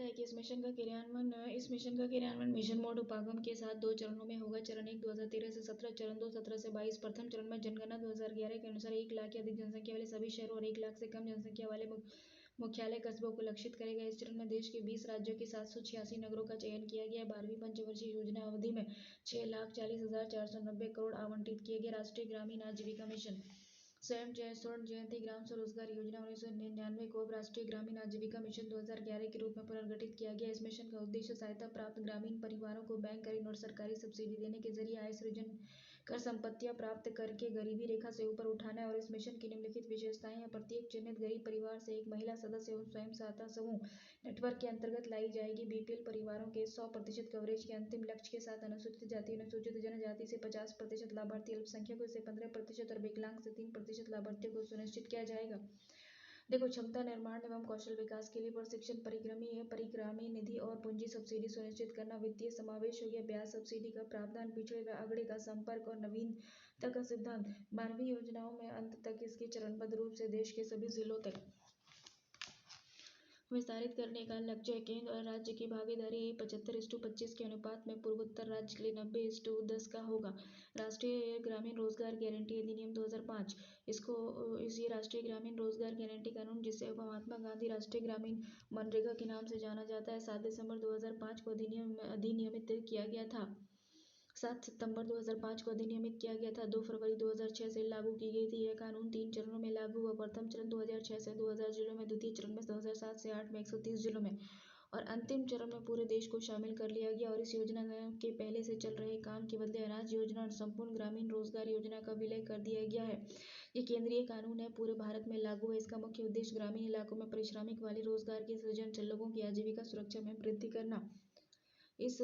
है कि इस मिशन का क्रियान्वयन मिशन मोड उपागम के साथ 2 चरणों में होगा। चरण 1 2013 से 17, चरण 2 17 से 22। प्रथम चरण में जनगणना 2011 के अनुसार 1 लाख या अधिक जनसंख्या वाले सभी शहरों और 1 लाख से कम जनसंख्या वाले मुख्यालय कस्बों को लक्षित करेगा। इस चरण में देश के 20 राज्यों के 786 नगरों का चयन किया गया। 12वीं पंचवर्षीय योजना अवधि में 6,40,490 करोड़ आवंटित किए गए। राष्ट्रीय ग्रामीण आजीविका मिशन स्वर्ण जयंती ग्राम स्वरोजगार योजना 1999 को अब राष्ट्रीय ग्रामीण आजीविका मिशन 2011 के रूप में पुनर्गठित किया गया। इस मिशन का उद्देश्य सहायता प्राप्त ग्रामीण परिवारों को बैंक ऋण और सरकारी सब्सिडी देने के जरिए आय सृजन कर संपत्तियां प्राप्त करके गरीबी रेखा से ऊपर उठाना है। और इस मिशन की निम्नलिखित विशेषताएं हैं। प्रत्येक चिन्हित गरीब परिवार से एक महिला सदस्य एवं स्वयं सहायता समूह नेटवर्क के अंतर्गत लाई जाएगी। बीपीएल परिवारों के 100% कवरेज के अंतिम लक्ष्य के साथ अनुसूचित जाति अनुसूचित जनजाति से 50% लाभार्थी, अल्पसंख्यकों से 15% और विकलांग से 3% लाभार्थियों को सुनिश्चित किया जाएगा। देखो, क्षमता निर्माण एवं कौशल विकास के लिए प्रशिक्षण, परिक्रामी निधि और पूंजी सब्सिडी सुनिश्चित करना। वित्तीय समावेश हो गया। ब्याज सब्सिडी का प्रावधान, पिछड़े व अगड़े का संपर्क और नवीनता का सिद्धांत। मानवीय योजनाओं में अंत तक इसके चरणबद्ध रूप से देश के सभी जिलों तक विस्तारित करने का लक्ष्य है। केंद्र और राज्य की भागीदारी 75:25 के अनुपात में पूर्वोत्तर राज्य के लिए 90:10 का होगा। राष्ट्रीय ग्रामीण रोजगार गारंटी अधिनियम 2005, इसी राष्ट्रीय ग्रामीण रोजगार गारंटी कानून, जिसे महात्मा गांधी राष्ट्रीय ग्रामीण मनरेगा के नाम से जाना जाता है, 7 दिसंबर 2005 को अधिनियमित किया गया था। 7 सितंबर 2005 को अधिनियमित किया गया था। 2 फरवरी 2006 से लागू की गई थी। यह कानून 3 चरणों में लागू हुआ। प्रथम चरण 2006 से 2000 जिलों में, द्वितीय चरण में 2007 से 8 में 130 जिलों में और अंतिम चरण में पूरे देश को शामिल कर लिया गया। और इस योजना के पहले से चल रहे काम के बदले अनाज योजना और संपूर्ण ग्रामीण रोजगार योजना का विलय कर दिया गया है। ये केंद्रीय कानून है, पूरे भारत में लागू है। इसका मुख्य उद्देश्य ग्रामीण इलाकों में पारिश्रमिक वाले रोजगार के सृजन, लोगों की आजीविका सुरक्षा में वृद्धि करना। इस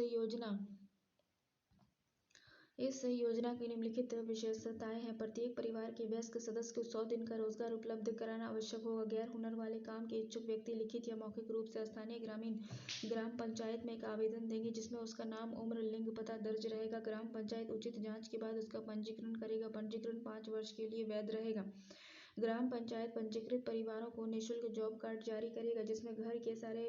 योजना की निम्नलिखित विशेषताएं हैं। प्रत्येक परिवार के वयस्क सदस्य को 100 दिन का रोजगार उपलब्ध कराना आवश्यक होगा। गैर हुनर वाले काम के इच्छुक व्यक्ति लिखित या मौखिक रूप से स्थानीय ग्राम पंचायत में एक आवेदन देंगे, जिसमें उसका नाम, उम्र, लिंग, पता दर्ज रहेगा। ग्राम पंचायत उचित जांच के बाद उसका पंजीकरण करेगा। पंजीकरण 5 वर्ष के लिए वैध रहेगा। ग्राम पंचायत पंजीकृत परिवारों को निःशुल्क जॉब कार्ड जारी करेगा, जिसमें घर के सारे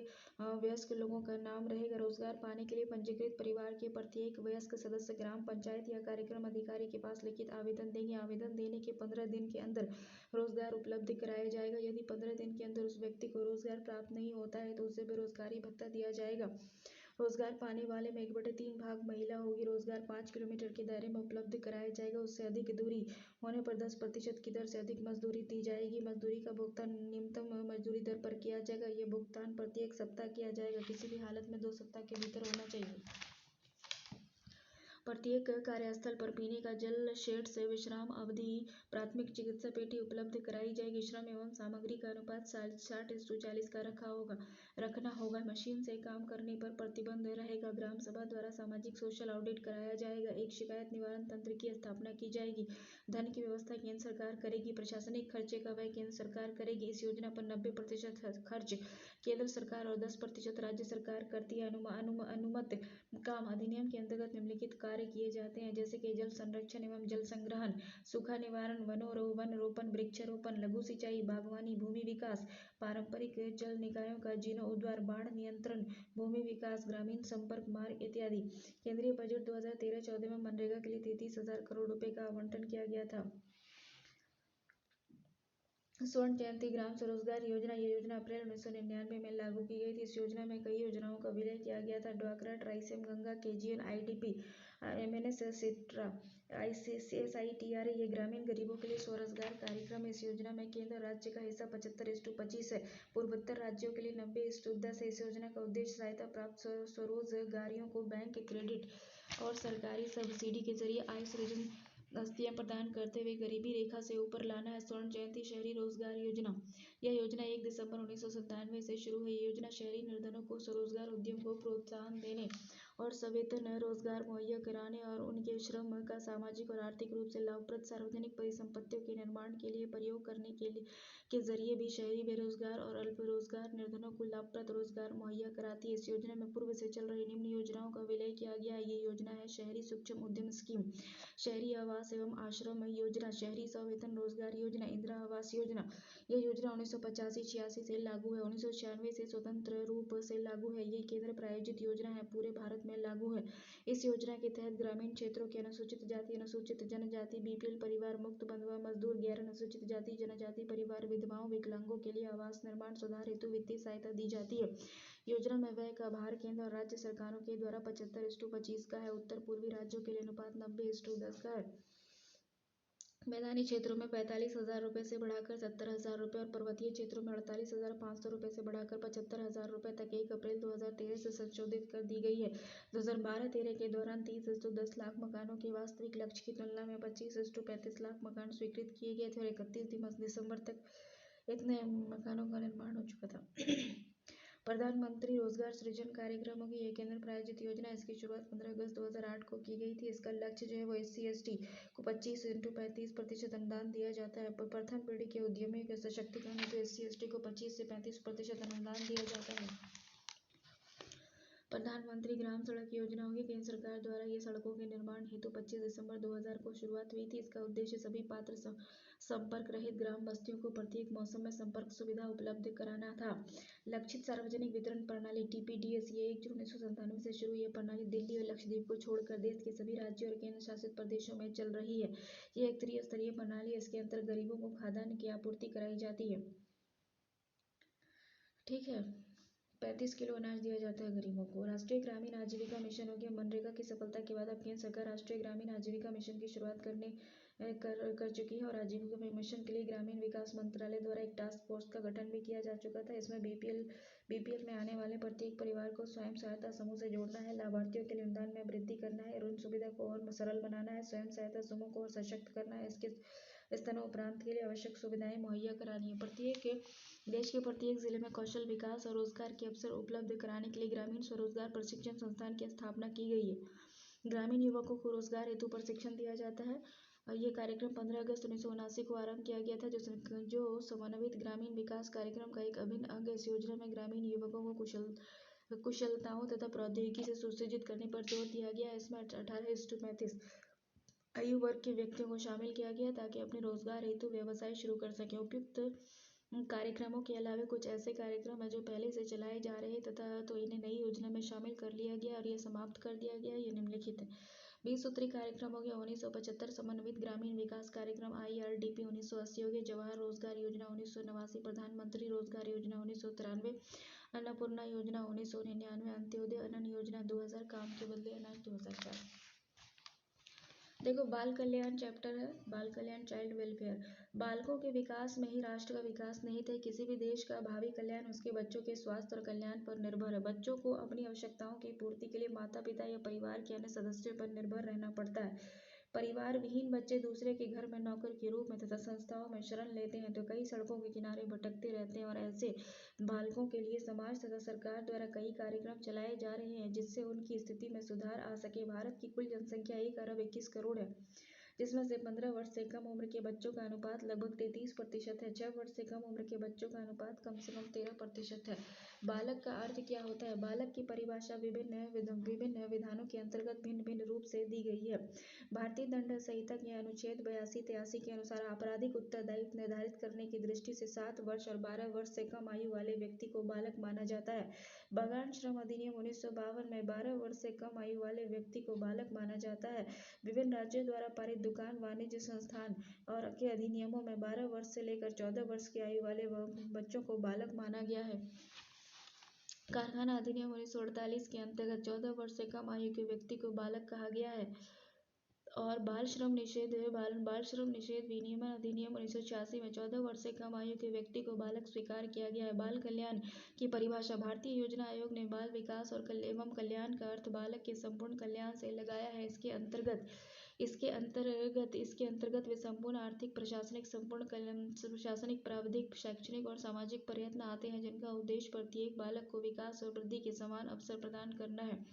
वयस्क लोगों का नाम रहेगा। रोजगार पाने के लिए पंजीकृत परिवार के प्रत्येक वयस्क सदस्य ग्राम पंचायत या कार्यक्रम अधिकारी के पास लिखित आवेदन देंगे। आवेदन देने के 15 दिन के अंदर रोजगार उपलब्ध कराया जाएगा। यदि 15 दिन के अंदर उस व्यक्ति को रोजगार प्राप्त नहीं होता है तो उसे बेरोजगारी भत्ता दिया जाएगा। रोजगार पाने वाले में 1/3 भाग महिला होगी। रोजगार 5 किलोमीटर के दायरे में उपलब्ध कराया जाएगा। उससे अधिक दूरी होने पर 10% की दर से अधिक मजदूरी दी जाएगी। मजदूरी का भुगतान न्यूनतम मजदूरी दर पर किया जाएगा। यह भुगतान प्रत्येक सप्ताह किया जाएगा। किसी भी हालत में 2 सप्ताह के भीतर होना चाहिए। प्रत्येक कार्यस्थल पर पीने का जल, शेड से विश्राम अवधि, प्राथमिक चिकित्सा पेटी उपलब्ध कराई जाएगी। श्रम एवं सामग्री का अनुपात 60:40 का रखना होगा। मशीन से काम करने पर प्रतिबंध रहेगा। ग्राम सभा द्वारा सामाजिक सोशल ऑडिट कराया जाएगा। एक शिकायत निवारण तंत्र की स्थापना की जाएगी। धन की व्यवस्था केंद्र सरकार करेगी। प्रशासनिक खर्चे का व्यय केंद्र सरकार करेगी। इस योजना पर 90% खर्च केंद्र सरकार और 10% राज्य सरकार करती है। अनुमत काम अधिनियम के अंतर्गत निम्नलिखित कार्य किए जाते हैं, जैसे कि जल संरक्षण एवं जल संग्रहण, सूखा निवारण, वन रोपण, वृक्षारोपण, लघु सिंचाई, बागवानी, भूमि विकास, पारंपरिक जल निकायों का जीर्णोद्धार, बाढ़ नियंत्रण, भूमि विकास, ग्रामीण संपर्क मार्ग इत्यादि। केंद्रीय बजट 2013-14 में मनरेगा के लिए 33,000 करोड़ रुपए का आवंटन किया गया था। स्वर्ण जयंती ग्राम स्वरोजगार योजना। यह योजना अप्रैल 1999 में लागू की गई थी। इस योजना में कई योजनाओं का विलय किया गया था। ड्वाक्रा, TRYSEM, Ganga, KGN, IDP, MNS, SITRA, SITR, ये ग्रामीण गरीबों के लिए स्वरोजगार कार्यक्रम। इस योजना में केंद्र राज्य का हिस्सा 75:25 है। पूर्वोत्तर राज्यों के लिए 90:10 है। इस योजना का उद्देश्य सहायता प्राप्त स्वरोजगारियों को बैंक क्रेडिट और सरकारी सब्सिडी के जरिए आय सृजन आस्तियां प्रदान करते हुए गरीबी रेखा से ऊपर लाना है। स्वर्ण जयंती शहरी रोजगार योजना। यह योजना 1 दिसंबर 1997 से शुरू हुई। यह योजना शहरी निर्धनों को स्वरोजगार उद्यम को प्रोत्साहन देने और सवेतन रोजगार मुहैया कराने और उनके श्रम का सामाजिक और आर्थिक रूप से लाभप्रद सार्वजनिक परिसंपत्तियों के निर्माण के लिए प्रयोग करने के जरिए भी शहरी बेरोजगार और अल्प रोजगार निर्धनों को लाभप्रद रोजगार मुहैया कराती है। इस योजना में पूर्व से चल रही निम्न योजनाओं का विलय किया गया है। ये योजना है शहरी सूक्ष्म उद्यम स्कीम, शहरी आवास एवं आश्रम योजना, शहरी सवेतन रोजगार योजना, इंदिरा आवास योजना। यह योजना 1985-86 से लागू है। 1996 से स्वतंत्र रूप से लागू है। ये केंद्र प्रायोजित योजना है, पूरे भारत में लागू है। इस योजना के तहत ग्रामीण क्षेत्रों के अनुसूचित जाति, अनुसूचित जनजाति, बीपीएल परिवार, मुक्त बंधुआ मजदूर, गैर अनुसूचित जाति जनजाति परिवार, विधवाओं, विकलांगों के लिए आवास निर्माण सुधार हेतु वित्तीय सहायता दी जाती है। योजना में व्यय का भार केंद्र और राज्य सरकारों के द्वारा 75:25 का है। उत्तर पूर्वी राज्यों के लिए अनुपात 90:10 का है। मैदानी क्षेत्रों में 45,000 रुपये से बढ़ाकर 70,000 रुपये और पर्वतीय क्षेत्रों में 48,500 रुपये से बढ़ाकर 75,000 रुपये तक 1 अप्रैल 2013 से संशोधित कर दी गई है। 2012-13 के दौरान 30:10 लाख मकानों के वास्तविक लक्ष्य की तुलना में 25:35 लाख मकान स्वीकृत किए गए थे और 31 दिसंबर तक इतने मकानों का निर्माण हो चुका था। प्रधानमंत्री रोजगार सृजन कार्यक्रमों की एक केंद्र प्रायोजित योजना। इसकी शुरुआत 15 अगस्त 2008 को की गई थी। इसका लक्ष्य जो है वो SC/ST को 25% अनुदान दिया जाता है। प्रथम पीढ़ी के उद्यमियों के सशक्तिकरण हेतु SC/ST को 25 से 35% अनुदान दिया जाता है। प्रधानमंत्री ग्राम सड़क योजना होगी। केंद्र सरकार द्वारा ये सड़कों के निर्माण हेतु 25 दिसंबर 2000 को शुरुआत हुई थी। इसका उद्देश्य सभी पात्र संपर्क रहित ग्राम बस्तियों को प्रत्येक मौसम में संपर्क सुविधा उपलब्ध कराना था। लक्षित सार्वजनिक वितरण प्रणाली TPDS ये 1 जून 1997 से शुरू। ये प्रणाली दिल्ली और लक्षद्वीप को छोड़कर देश के सभी राज्यों और केंद्र शासित प्रदेशों में चल रही है। ये एक त्रिस्तरीय प्रणाली है। इसके अंतर्गत गरीबों को खाद्यान्न की आपूर्ति कराई जाती है। ठीक है, 35 किलो अनाज दिया जाता है गरीबों को। राष्ट्रीय ग्रामीण आजीविका मिशन हो गया। मनरेगा की सफलता के बाद अब केंद्र सरकार राष्ट्रीय ग्रामीण आजीविका मिशन की शुरुआत कर चुकी है और आजीविका मिशन के लिए ग्रामीण विकास मंत्रालय द्वारा एक टास्क फोर्स का गठन भी किया जा चुका था। इसमें बीपीएल में आने वाले प्रत्येक परिवार को स्वयं सहायता समूह से जोड़ना है, लाभार्थियों के लिए अनुदान में वृद्धि करना है, ऋण सुविधा को और सरल बनाना है, स्वयं सहायता समूह को और सशक्त करना है, इसके स्तरों उपरांत के लिए आवश्यक सुविधाएं मुहैया करानी है। देश के प्रत्येक जिले में कौशल विकास और रोजगार के अवसर उपलब्ध कराने के लिए ग्रामीण स्वरोजगार प्रशिक्षण संस्थान की स्थापना की गई है। ग्रामीण युवकों को रोजगार हेतु प्रशिक्षण दिया जाता है। ये कार्यक्रम 15 अगस्त 1979 को आरंभ किया गया था, जो समन्वित ग्रामीण विकास कार्यक्रम का एक अभिन्न अंग है। इस योजना में ग्रामीण युवकों को कुशलताओं तथा प्रौद्योगिकी से सुसज्जित करने पर जोर दिया गया है। इसमें 18-35 आयु वर्ग के व्यक्तियों को शामिल किया गया ताकि अपने रोजगार हेतु व्यवसाय शुरू कर सकें। उपयुक्त कार्यक्रमों के अलावा कुछ ऐसे कार्यक्रम हैं जो पहले से चलाए जा रहे तथा तो इन्हें नई योजना में शामिल कर लिया गया और ये समाप्त कर दिया गया। ये निम्नलिखित है। 20 सूत्री कार्यक्रम हो गया। 1975 समन्वित ग्रामीण विकास कार्यक्रम IRDP। 1980 हो गया जवाहर रोजगार योजना। 1989 प्रधानमंत्री रोजगार योजना। 1993 अन्नपूर्णा योजना। 1999 अंत्योदय अन्न योजना। 2000 काम के बदले अनाज। 2004 देखो बाल कल्याण चैप्टर है। बाल कल्याण, चाइल्ड वेलफेयर। बालकों के विकास में ही राष्ट्र का विकास निहित है। किसी भी देश का भावी कल्याण उसके बच्चों के स्वास्थ्य और कल्याण पर निर्भर है। बच्चों को अपनी आवश्यकताओं की पूर्ति के लिए माता पिता या परिवार के अन्य सदस्यों पर निर्भर रहना पड़ता है। परिवार विहीन बच्चे दूसरे के घर में नौकर के रूप में तथा संस्थाओं में शरण लेते हैं तो कई सड़कों के किनारे भटकते रहते हैं और ऐसे बालकों के लिए समाज तथा सरकार द्वारा कई कार्यक्रम चलाए जा रहे हैं जिससे उनकी स्थिति में सुधार आ सके। भारत की कुल जनसंख्या 1 अरब 21 करोड़ है, जिसमें से 15 वर्ष से कम उम्र के बच्चों का अनुपात लगभग 33% है। 6 वर्ष से कम उम्र के बच्चों का अनुपात कम से कम 13% है। बालक का अर्थ क्या होता है? बालक की परिभाषा विभिन्न विधानों के अंतर्गत भिन्न भिन्न रूप से दी गई है। भारतीय दंड संहिता के अनुच्छेद 82-83 के अनुसार आपराधिक उत्तरदायित्व निर्धारित करने की दृष्टि से 7 वर्ष और 12 वर्ष से कम आयु वाले व्यक्ति को बालक माना जाता है। बागान श्रम अधिनियम 1952 में 12 वर्ष से कम आयु वाले व्यक्ति को बालक माना जाता है। विभिन्न राज्यों द्वारा पारित दुकान वाणिज्य संस्थान और के अधिनियमों में 12 वर्ष से लेकर 14 वर्ष की आयु वाले बच्चों को बालक माना गया है। कारखाना अधिनियम 1948 के अंतर्गत 14 वर्ष से कम आयु के व्यक्ति को बालक कहा गया है। और बाल श्रम निषेध विनियमन अधिनियम 1986 में 14 वर्ष से कम आयु के व्यक्ति को बालक स्वीकार किया गया है। बाल कल्याण की परिभाषा भारतीय योजना आयोग ने बाल विकास और एवं कल्याण का अर्थ बालक के संपूर्ण कल्याण से लगाया है। इसके अंतर्गत वे संपूर्ण आर्थिक, प्रशासनिक, प्रशासनिक, प्राविधिक, शैक्षणिक और सामाजिक प्रयत्न आते हैं जिनका उद्देश्य प्रत्येक बालक को विकास और वृद्धि के समान अवसर प्रदान करना है।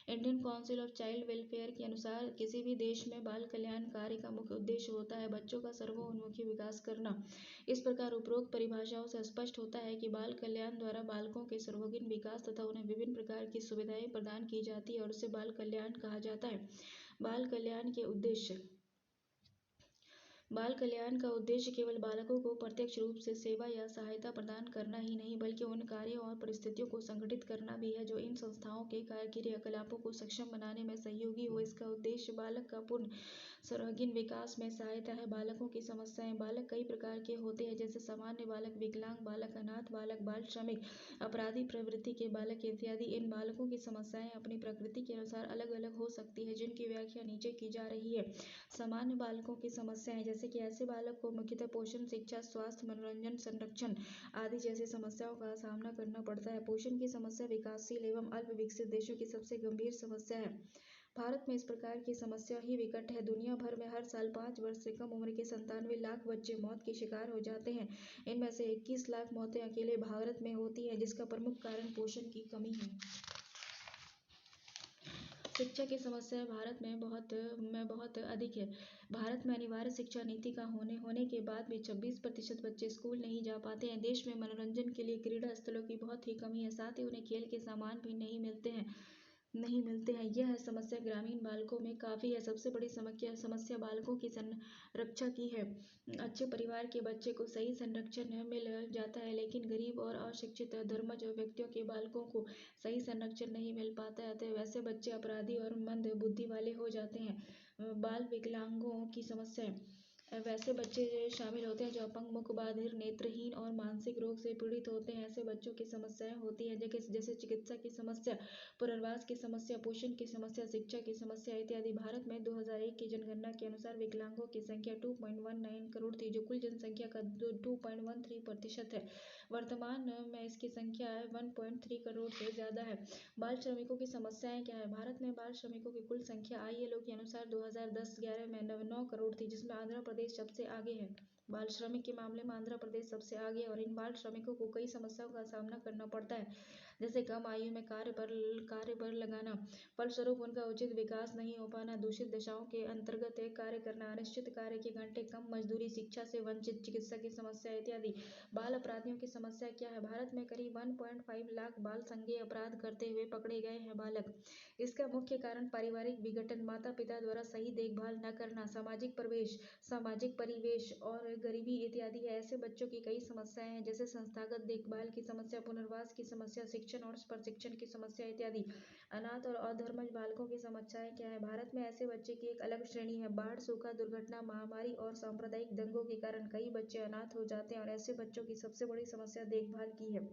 Indian council of child welfare के अनुसार किसी भी देश में बाल कल्याण कार्य का मुख्य उद्देश्य होता है बच्चों का सर्वोन्मुखी विकास करना। इस प्रकार उपरोक्त परिभाषाओं से स्पष्ट होता है कि बाल कल्याण द्वारा बालकों के सर्वांगीण विकास तथा उन्हें विभिन्न प्रकार की सुविधाएं प्रदान की जाती है और उसे बाल कल्याण कहा जाता है। बाल कल्याण के उद्देश्य। बाल कल्याण का उद्देश्य केवल बालकों को प्रत्यक्ष रूप से सेवा या सहायता प्रदान करना ही नहीं, बल्कि उन कार्यों और परिस्थितियों को संगठित करना भी है जो इन संस्थाओं के क्रियाकलापों को सक्षम बनाने में सहयोगी हो। इसका उद्देश्य बालक का पूर्ण सर्वांगीण विकास में सहायता है। बालकों की समस्याएं। बालक कई प्रकार के होते हैं, जैसे सामान्य बालक, विकलांग बालक, अनाथ बालक, बाल श्रमिक, अपराधी प्रवृत्ति के बालक इत्यादि। इन बालकों की समस्याएं अपनी प्रकृति के अनुसार अलग अलग हो सकती है, जिनकी व्याख्या नीचे की जा रही है। सामान्य बालकों की समस्याएं, जैसे कि ऐसे बालक को मुख्यतः पोषण, शिक्षा, स्वास्थ्य, मनोरंजन, संरक्षण आदि जैसी समस्याओं का सामना करना पड़ता है। पोषण की समस्या विकासशील एवं अल्प विकसित देशों की सबसे गंभीर समस्या है। भारत में इस प्रकार की समस्या ही विकट है। दुनिया भर में हर साल 5 वर्ष से कम उम्र के 97 लाख बच्चे मौत के शिकार हो जाते हैं। इनमें से 21 लाख मौतें अकेले भारत में होती हैं, जिसका प्रमुख कारण पोषण की कमी है। शिक्षा की समस्या भारत में बहुत अधिक है। भारत में अनिवार्य शिक्षा नीति का होने के बाद भी 26% बच्चे स्कूल नहीं जा पाते हैं। देश में मनोरंजन के लिए क्रीड़ा स्थलों की बहुत ही कमी है, साथ ही उन्हें खेल के सामान भी नहीं मिलते हैं। यह समस्या ग्रामीण बालकों में काफ़ी है। सबसे बड़ी समस्या बालकों की संरक्षा की है। अच्छे परिवार के बच्चे को सही संरक्षण मिल जाता है, लेकिन गरीब और अशिक्षित धर्मज व्यक्तियों के बालकों को सही संरक्षण नहीं मिल पाता है, अतः वैसे बच्चे अपराधी और मंद बुद्धि वाले हो जाते हैं। बाल विकलांगों की समस्याएं। वैसे बच्चे शामिल होते हैं जो अपंग, मुख बधिर, नेत्रहीन और मानसिक रोग से पीड़ित होते हैं। ऐसे बच्चों की समस्याएं होती हैं जैसे चिकित्सा की समस्या, पुनर्वास की समस्या, पोषण की समस्या, शिक्षा की समस्या इत्यादि। भारत में 2001 की जनगणना के अनुसार विकलांगों की संख्या 2.19 करोड़ थी, जो कुल जनसंख्या का 2.13% है। वर्तमान में इसकी संख्या 1.3 करोड़ से ज़्यादा है। बाल श्रमिकों की समस्याएं क्या है? भारत में बाल श्रमिकों की कुल संख्या ILO के अनुसार 2010-11 में 9 करोड़ थी, जिसमें आंध्र प्रदेश सबसे आगे है। बाल श्रमिक के मामले में आंध्र प्रदेश सबसे आगे है और इन बाल श्रमिकों को कई समस्याओं का सामना करना पड़ता है, जैसे कम आयु में कार्य पर लगाना, फलस्वरूप उनका उचित विकास नहीं हो पाना, दूषित दशाओं के अंतर्गत कार्य करना, अनिश्चित कार्य के घंटे, कम मजदूरी, शिक्षा से वंचित, चिकित्सा की समस्या इत्यादि। बाल अपराधियों की समस्या क्या है? भारत में करीब 1.5 लाख बाल संज्ञेय अपराध करते हुए पकड़े गए हैं बालक। इसका मुख्य कारण पारिवारिक विघटन, माता पिता द्वारा सही देखभाल न करना, सामाजिक परिवेश और गरीबी इत्यादि है। ऐसे बच्चों की कई समस्याएं हैं, जैसे संस्थागत देखभाल की समस्या, पुनर्वास की समस्या, शिक्षण और प्रशिक्षण की समस्या इत्यादि। अनाथ और अधर्मज बालकों की समस्याएं क्या है? भारत में ऐसे बच्चे की एक अलग श्रेणी है। बाढ़, सूखा, दुर्घटना, महामारी और सांप्रदायिक दंगों के कारण कई बच्चे अनाथ हो जाते हैं और ऐसे बच्चों की सबसे बड़ी समस्या देखभाल की है।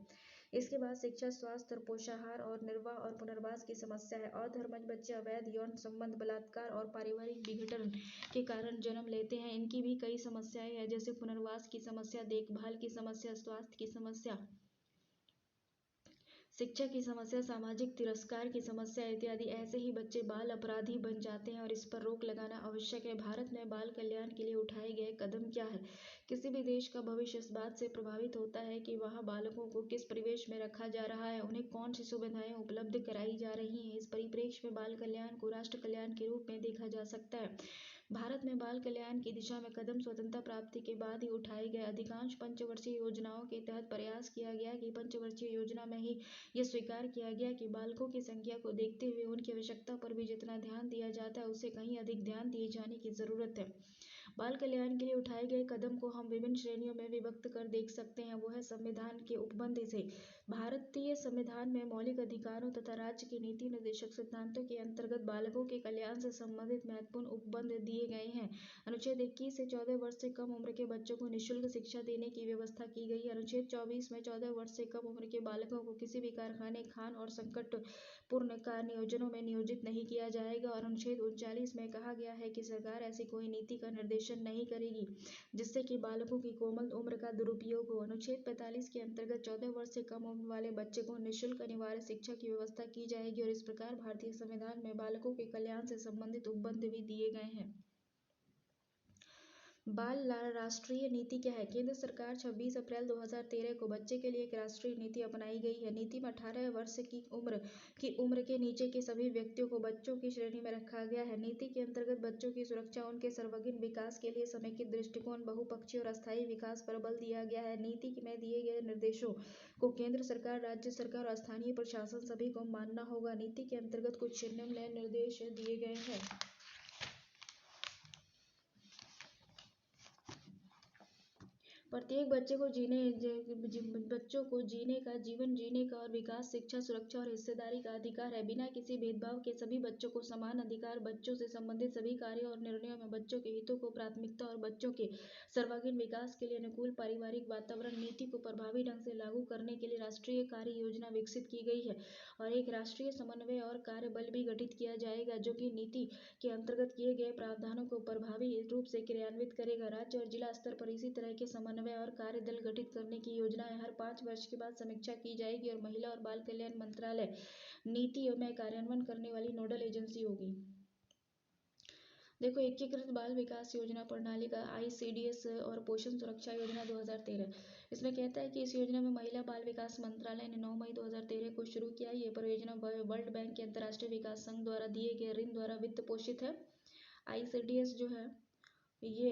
इसके बाद शिक्षा, स्वास्थ्य और पोषाहार और निर्वाह और पुनर्वास की समस्या है। अधर्मज बच्चे अवैध यौन संबंध, बलात्कार और पारिवारिक विघटन के कारण जन्म लेते हैं। इनकी भी कई समस्याएं हैं, जैसे पुनर्वास की समस्या, देखभाल की समस्या, स्वास्थ्य की समस्या, शिक्षा की समस्या, सामाजिक तिरस्कार की समस्या इत्यादि। ऐसे ही बच्चे बाल अपराधी बन जाते हैं और इस पर रोक लगाना आवश्यक है। भारत में बाल कल्याण के लिए उठाए गए कदम क्या है? किसी भी देश का भविष्य इस बात से प्रभावित होता है कि वहाँ बालकों को किस परिवेश में रखा जा रहा है, उन्हें कौन सी सुविधाएं उपलब्ध कराई जा रही हैं। इस परिप्रेक्ष्य में बाल कल्याण को राष्ट्र कल्याण के रूप में देखा जा सकता है। भारत में बाल कल्याण की दिशा में कदम स्वतंत्रता प्राप्ति के बाद ही उठाए गए। अधिकांश पंचवर्षीय योजनाओं के तहत प्रयास किया गया कि पंचवर्षीय योजना में ही यह स्वीकार किया गया कि बालकों की संख्या को देखते हुए उनकी आवश्यकता पर भी जितना ध्यान दिया जाता है, उससे कहीं अधिक ध्यान दिए जाने की जरूरत है। बाल कल्याण के लिए उठाए गए कदम को हम विभिन्न श्रेणियों में विभक्त कर देख सकते हैं। वो है संविधान के उपबंध से। भारतीय संविधान में मौलिक अधिकारों तथा राज्य के नीति निर्देशक सिद्धांतों के अंतर्गत बालकों के कल्याण से संबंधित महत्वपूर्ण उपबंध दिए गए हैं। अनुच्छेद 21 से 14 वर्ष से कम उम्र के बच्चों को निःशुल्क शिक्षा देने की व्यवस्था की गई है। अनुच्छेद 24 में 14 वर्ष से कम उम्र के बालकों को किसी भी कारखाने, खान और संकटपूर्ण नियोजनों में नियोजित नहीं किया जाएगा और अनुच्छेद 39 में कहा गया है कि सरकार ऐसी कोई नीति का निर्देशन नहीं करेगी जिससे कि बालकों की कोमल उम्र का दुरुपयोग हो। अनुच्छेद 45 के अंतर्गत 14 वर्ष से कम उम्र वाले बच्चे को निःशुल्क अनिवार्य शिक्षा की व्यवस्था की जाएगी और इस प्रकार भारतीय संविधान में बालकों के कल्याण से संबंधित उपबंध भी दिए गए हैं। बाल राष्ट्रीय नीति क्या है? केंद्र सरकार 26 अप्रैल 2013 को बच्चे के लिए एक राष्ट्रीय नीति अपनाई गई है। नीति में 18 वर्ष की उम्र के नीचे के सभी व्यक्तियों को बच्चों की श्रेणी में रखा गया है। नीति के अंतर्गत बच्चों की सुरक्षा, उनके सर्वांगीण विकास के लिए समेकित दृष्टिकोण, बहुपक्षीय और अस्थायी विकास पर बल दिया गया है। नीति में दिए गए निर्देशों को केंद्र सरकार, राज्य सरकार और स्थानीय प्रशासन सभी को मानना होगा। नीति के अंतर्गत कुछ निम्न निर्देश दिए गए हैं। प्रत्येक बच्चों को जीने का, जीवन जीने का और विकास, शिक्षा, सुरक्षा और हिस्सेदारी का अधिकार है। बिना किसी भेदभाव के सभी बच्चों को समान अधिकार, बच्चों से संबंधित सभी कार्यों और निर्णयों में बच्चों के हितों को प्राथमिकता और बच्चों के सर्वांगीण विकास के लिए अनुकूल पारिवारिक वातावरण नीति को प्रभावी ढंग से लागू करने के लिए राष्ट्रीय कार्य योजना विकसित की गई है और एक राष्ट्रीय समन्वय और कार्य बल भी गठित किया जाएगा जो कि नीति के अंतर्गत किए गए प्रावधानों को प्रभावी रूप से क्रियान्वित करेगा। राज्य और जिला स्तर पर इसी तरह के समन्वय और कार्य दल गठित करने की योजना है। हर 5 वर्ष के बाद समीक्षा की जाएगी और महिला और बाल कल्याण मंत्रालय नीति में कार्यान्वयन करने वाली नोडल एजेंसी होगी। देखो, एकीकृत बाल विकास योजना प्रणाली का ICDS और पोषण सुरक्षा योजना 2013, इसमें कहता है कि इस योजना में महिला बाल विकास मंत्रालय ने 9 मई 2013 को शुरू किया। ये परियोजना वर्ल्ड बैंक के अंतर्राष्ट्रीय विकास संघ द्वारा दिए गए ऋण द्वारा वित्त पोषित है। ICDS जो है ये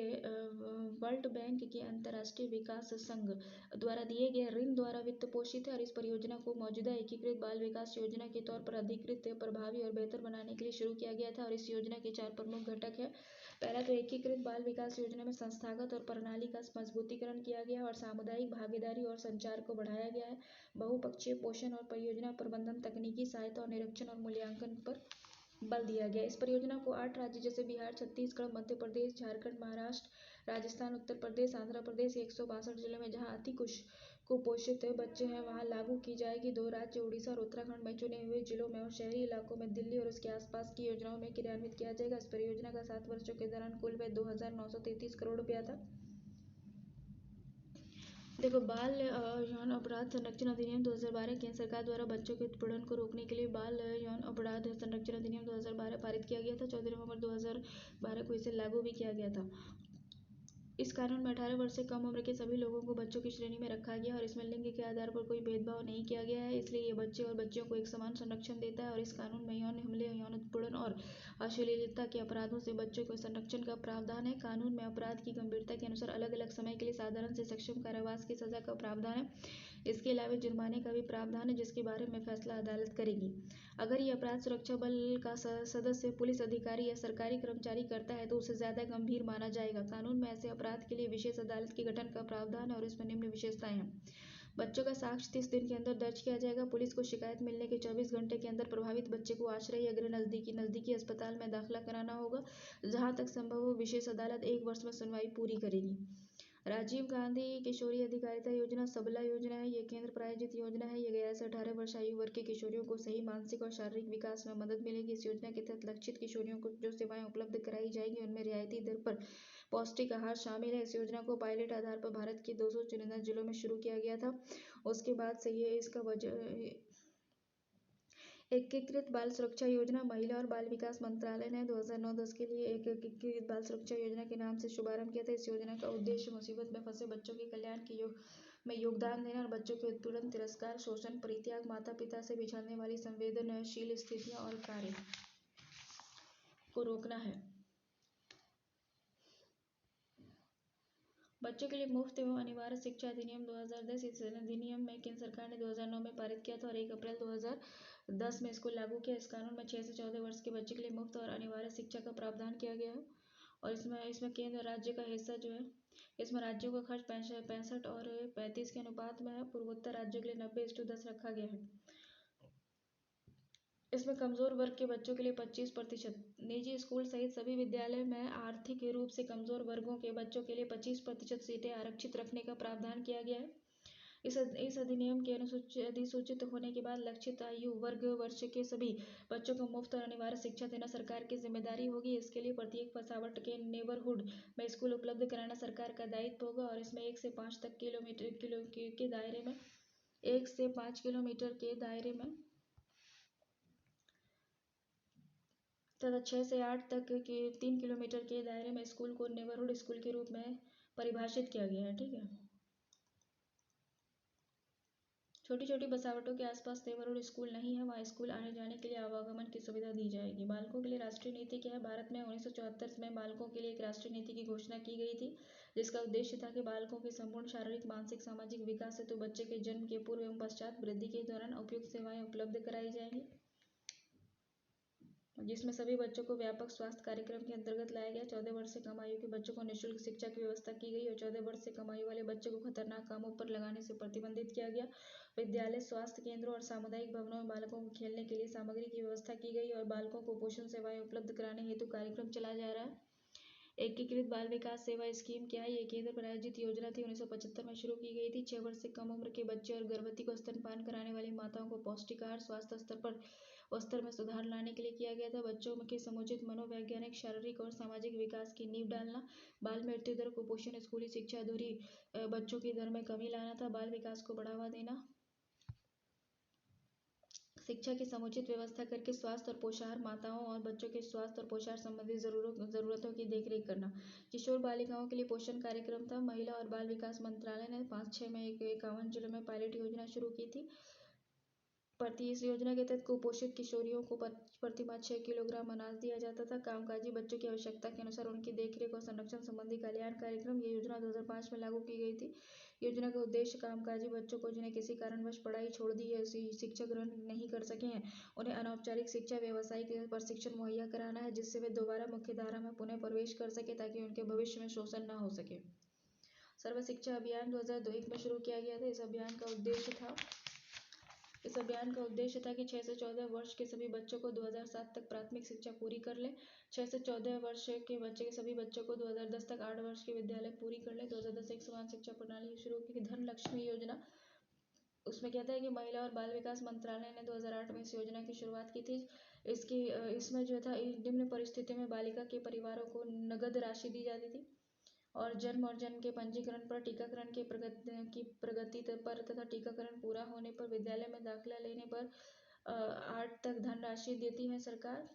वर्ल्ड बैंक के अंतर्राष्ट्रीय विकास संघ द्वारा दिए गए ऋण द्वारा वित्त पोषित है और इस परियोजना को मौजूदा एकीकृत बाल विकास योजना के तौर पर अधिकृत, प्रभावी और बेहतर बनाने के लिए शुरू किया गया था। और इस योजना के 4 प्रमुख घटक है। पहला तो एकीकृत बाल विकास योजना में संस्थागत और प्रणाली का मजबूतीकरण किया गया और सामुदायिक भागीदारी और संचार को बढ़ाया गया है। बहुपक्षीय पोषण और परियोजना प्रबंधन, तकनीकी सहायता और निरीक्षण और मूल्यांकन पर बल दिया गया। इस परियोजना को 8 राज्य जैसे बिहार, छत्तीसगढ़, मध्य प्रदेश, झारखंड, महाराष्ट्र, राजस्थान, उत्तर प्रदेश, आंध्र प्रदेश, 162 जिले में जहां अति कुपोषित बच्चे हैं वहां लागू की जाएगी। 2 राज्य उड़ीसा और उत्तराखंड में चुने हुए जिलों में और शहरी इलाकों में दिल्ली और उसके आसपास की योजनाओं में क्रियान्वित किया जाएगा। इस परियोजना का 7 वर्षों के दौरान कुल व्यय 2,933 करोड़ रुपया था। देखो, बाल यौन अपराध संरक्षण अधिनियम 2012 केंद्र सरकार द्वारा बच्चों के उत्पीड़न को रोकने के लिए बाल यौन अपराध संरक्षण अधिनियम 2012 पारित किया गया था। 14 नवंबर 2012 को इसे लागू भी किया गया था। इस कानून में 18 वर्ष से कम उम्र के सभी लोगों को बच्चों की श्रेणी में रखा गया और इसमें लिंग के आधार पर कोई भेदभाव नहीं किया गया है, इसलिए ये बच्चे और बच्चियों को एक समान संरक्षण देता है। और इस कानून में यौन हमले, यौन उत्पीड़न और अश्लीलता के अपराधों से बच्चों को संरक्षण का प्रावधान है। कानून में अपराध की गंभीरता के अनुसार अलग अलग समय के लिए साधारण से सक्षम कारावास की सजा का प्रावधान है। इसके अलावा जुर्माने का भी प्रावधान है जिसके बारे में फैसला अदालत करेगी। अगर ये अपराध सुरक्षा बल का सदस्य, पुलिस अधिकारी या सरकारी कर्मचारी करता है तो उसे ज्यादा गंभीर माना जाएगा। कानून में ऐसे अपराध के लिए विशेष अदालत के गठन का प्रावधान है और इसमें निम्न विशेषताएं हैं। बच्चों का साक्ष्य 30 दिन के अंदर दर्ज किया जाएगा। पुलिस को शिकायत मिलने के 24 घंटे के अंदर प्रभावित बच्चे को आश्रय या गृह नजदीकी अस्पताल में दाखिला कराना होगा। जहां तक संभव हो विशेष अदालत 1 वर्ष में सुनवाई पूरी करेगी। राजीव गांधी किशोरी अधिकारिता योजना सबला योजना है। ये केंद्र प्रायोजित योजना है। ये 11 से 18 वर्ष आयु वर्ग के किशोरियों को सही मानसिक और शारीरिक विकास में मदद मिलेगी। इस योजना के तहत लक्षित किशोरियों को जो सेवाएं उपलब्ध कराई जाएंगी उनमें रियायती दर पर पौष्टिक आहार शामिल है। इस योजना को पायलट आधार पर भारत के 200 चुनिंदा जिलों में शुरू किया गया था। उसके बाद से ये इसका एकीकृत बाल सुरक्षा योजना महिला और बाल विकास मंत्रालय ने 2009-10 के लिए एक एकीकृत बाल सुरक्षा योजना के नाम से शुभारंभ किया था। इस योजना का उद्देश्य मुसीबत में फंसे बच्चों के कल्याण में योगदान देना और बच्चों के उत्पीड़न, तिरस्कार, शोषण, परित्याग, माता पिता से बिछड़ने वाली संवेदनशील स्थितियां और कार्य को रोकना है। बच्चों के लिए मुफ्त एवं अनिवार्य शिक्षा अधिनियम 2010, इस अधिनियम में केंद्र सरकार ने 2009 में पारित किया था और 1 अप्रैल 2010 में इसको लागू किया। इस कानून में 6 से 14 वर्ष के बच्चे के लिए मुफ्त और अनिवार्य शिक्षा का प्रावधान किया गया है और इसमें केंद्र राज्य का हिस्सा जो है, इसमें राज्यों का खर्च 65 और 35 के अनुपात में है। पूर्वोत्तर राज्यों के लिए 90:10 रखा गया है। इसमें कमजोर वर्ग के बच्चों के लिए 25%, निजी स्कूल सहित सभी विद्यालय में आर्थिक रूप से कमजोर वर्गों के बच्चों के लिए 25% सीटें आरक्षित रखने का प्रावधान किया गया है। इस अधिनियम के अधिसूचित होने के बाद लक्षित आयु वर्ष के सभी बच्चों को मुफ्त और अनिवार्य शिक्षा देना सरकार की जिम्मेदारी होगी। इसके लिए प्रत्येक बसावट के नेबरहुड में स्कूल उपलब्ध कराना सरकार का दायित्व होगा और इसमें 1 से 5 तक किलोमीटर के दायरे में 1 से 5 किलोमीटर के दायरे में तथा 6 से 8 तक के 3 किलोमीटर के दायरे में स्कूल को नेबरहुड स्कूल के रूप में परिभाषित किया गया है। ठीक है, छोटी छोटी बसावटों के आसपास नेबरहुड स्कूल नहीं है, वहाँ स्कूल आने जाने के लिए आवागमन की सुविधा दी जाएगी। बालकों के लिए राष्ट्रीय नीति क्या है? भारत में 1974 में बालकों के लिए एक राष्ट्रीय नीति की घोषणा की गई थी जिसका उद्देश्य था कि बालकों के संपूर्ण शारीरिक, मानसिक, सामाजिक विकास हेतु बच्चे के जन्म के पूर्व एवं पश्चात वृद्धि के दौरान उपयुक्त सेवाएं उपलब्ध कराई जाएंगी। जिसमें सभी बच्चों को व्यापक स्वास्थ्य कार्यक्रम के अंतर्गत लाया गया। 14 वर्ष से कम आयु के बच्चों को निःशुल्क शिक्षा की व्यवस्था की गई और 14 वर्ष से कम आयु वाले बच्चों को खतरनाक कामों पर लगाने से प्रतिबंधित किया गया। विद्यालय, स्वास्थ्य केंद्रों और सामुदायिक भवनों में बालकों को खेलने के लिए सामग्री की व्यवस्था की गई और बालकों को पोषण सेवाएं उपलब्ध कराने हेतु कार्यक्रम चलाया जा रहा है। एकीकृत बाल विकास सेवा स्कीम क्या है? ये केंद्र प्रायोजित योजना थी, 1975 में शुरू की गई थी। 6 वर्ष से कम उम्र के बच्चे और गर्भवती को स्तनपान कराने वाली माताओं को पौष्टिक आहार, स्तर में सुधार लाने के लिए किया गया था। बच्चों के समुचित मनोवैज्ञानिक, शारीरिक और सामाजिक विकास की नींव डालना, बाल मृत्यु दर, कुपोषण, स्कूली शिक्षा, अधूरी बच्चों की दर में कमी लाना था, बाल विकास को बढ़ावा देना, शिक्षा की समुचित व्यवस्था करके स्वास्थ्य और पोषाहार, माताओं और बच्चों के स्वास्थ्य और पोषाहार संबंधी जरूरतों की देखरेख करना। किशोर बालिकाओं के लिए पोषण कार्यक्रम था। महिला और बाल विकास मंत्रालय ने 5-6 में 51 जिलों में पायलट योजना शुरू की थी। इस योजना के तहत कुपोषित किशोरियों को प्रति माह 6 किलोग्राम अनाज दिया जाता था। कामकाजी बच्चों की आवश्यकता के अनुसार उनकी देखरेख और संरक्षण संबंधी कल्याण कार्यक्रम। ये योजना 2005 में लागू की गई थी। योजना का उद्देश्य कामकाजी बच्चों को जिन्हें किसी कारणवश पढ़ाई छोड़ दी है, शिक्षा ग्रहण नहीं कर सके हैं, उन्हें अनौपचारिक शिक्षा, व्यावसायिक प्रशिक्षण मुहैया कराना है, जिससे वे दोबारा मुख्यधारा में पुनः प्रवेश कर सके ताकि उनके भविष्य में शोषण न हो सके। सर्व शिक्षा अभियान 2002 में शुरू किया गया था। इस अभियान का उद्देश्य था कि 6 से 14 वर्ष के सभी बच्चों को 2007 तक प्राथमिक शिक्षा पूरी कर लें। 6 से 14 वर्ष के बच्चे के सभी बच्चों को 2010 तक 8 वर्ष के विद्यालय पूरी कर लें। 2010 एक समान शिक्षा प्रणाली शुरू की। धन लक्ष्मी योजना, उसमें कहता है कि महिला और बाल विकास मंत्रालय ने 2008 में इस योजना की शुरुआत की थी। इसमें जो था, निम्न परिस्थितियों में बालिका के परिवारों को नगद राशि दी जाती थी और जन्म के पंजीकरण पर, टीकाकरण की प्रगति पर तथा टीकाकरण पूरा होने पर विद्यालय में दाखिला लेने पर 8 तक धनराशि देती है सरकार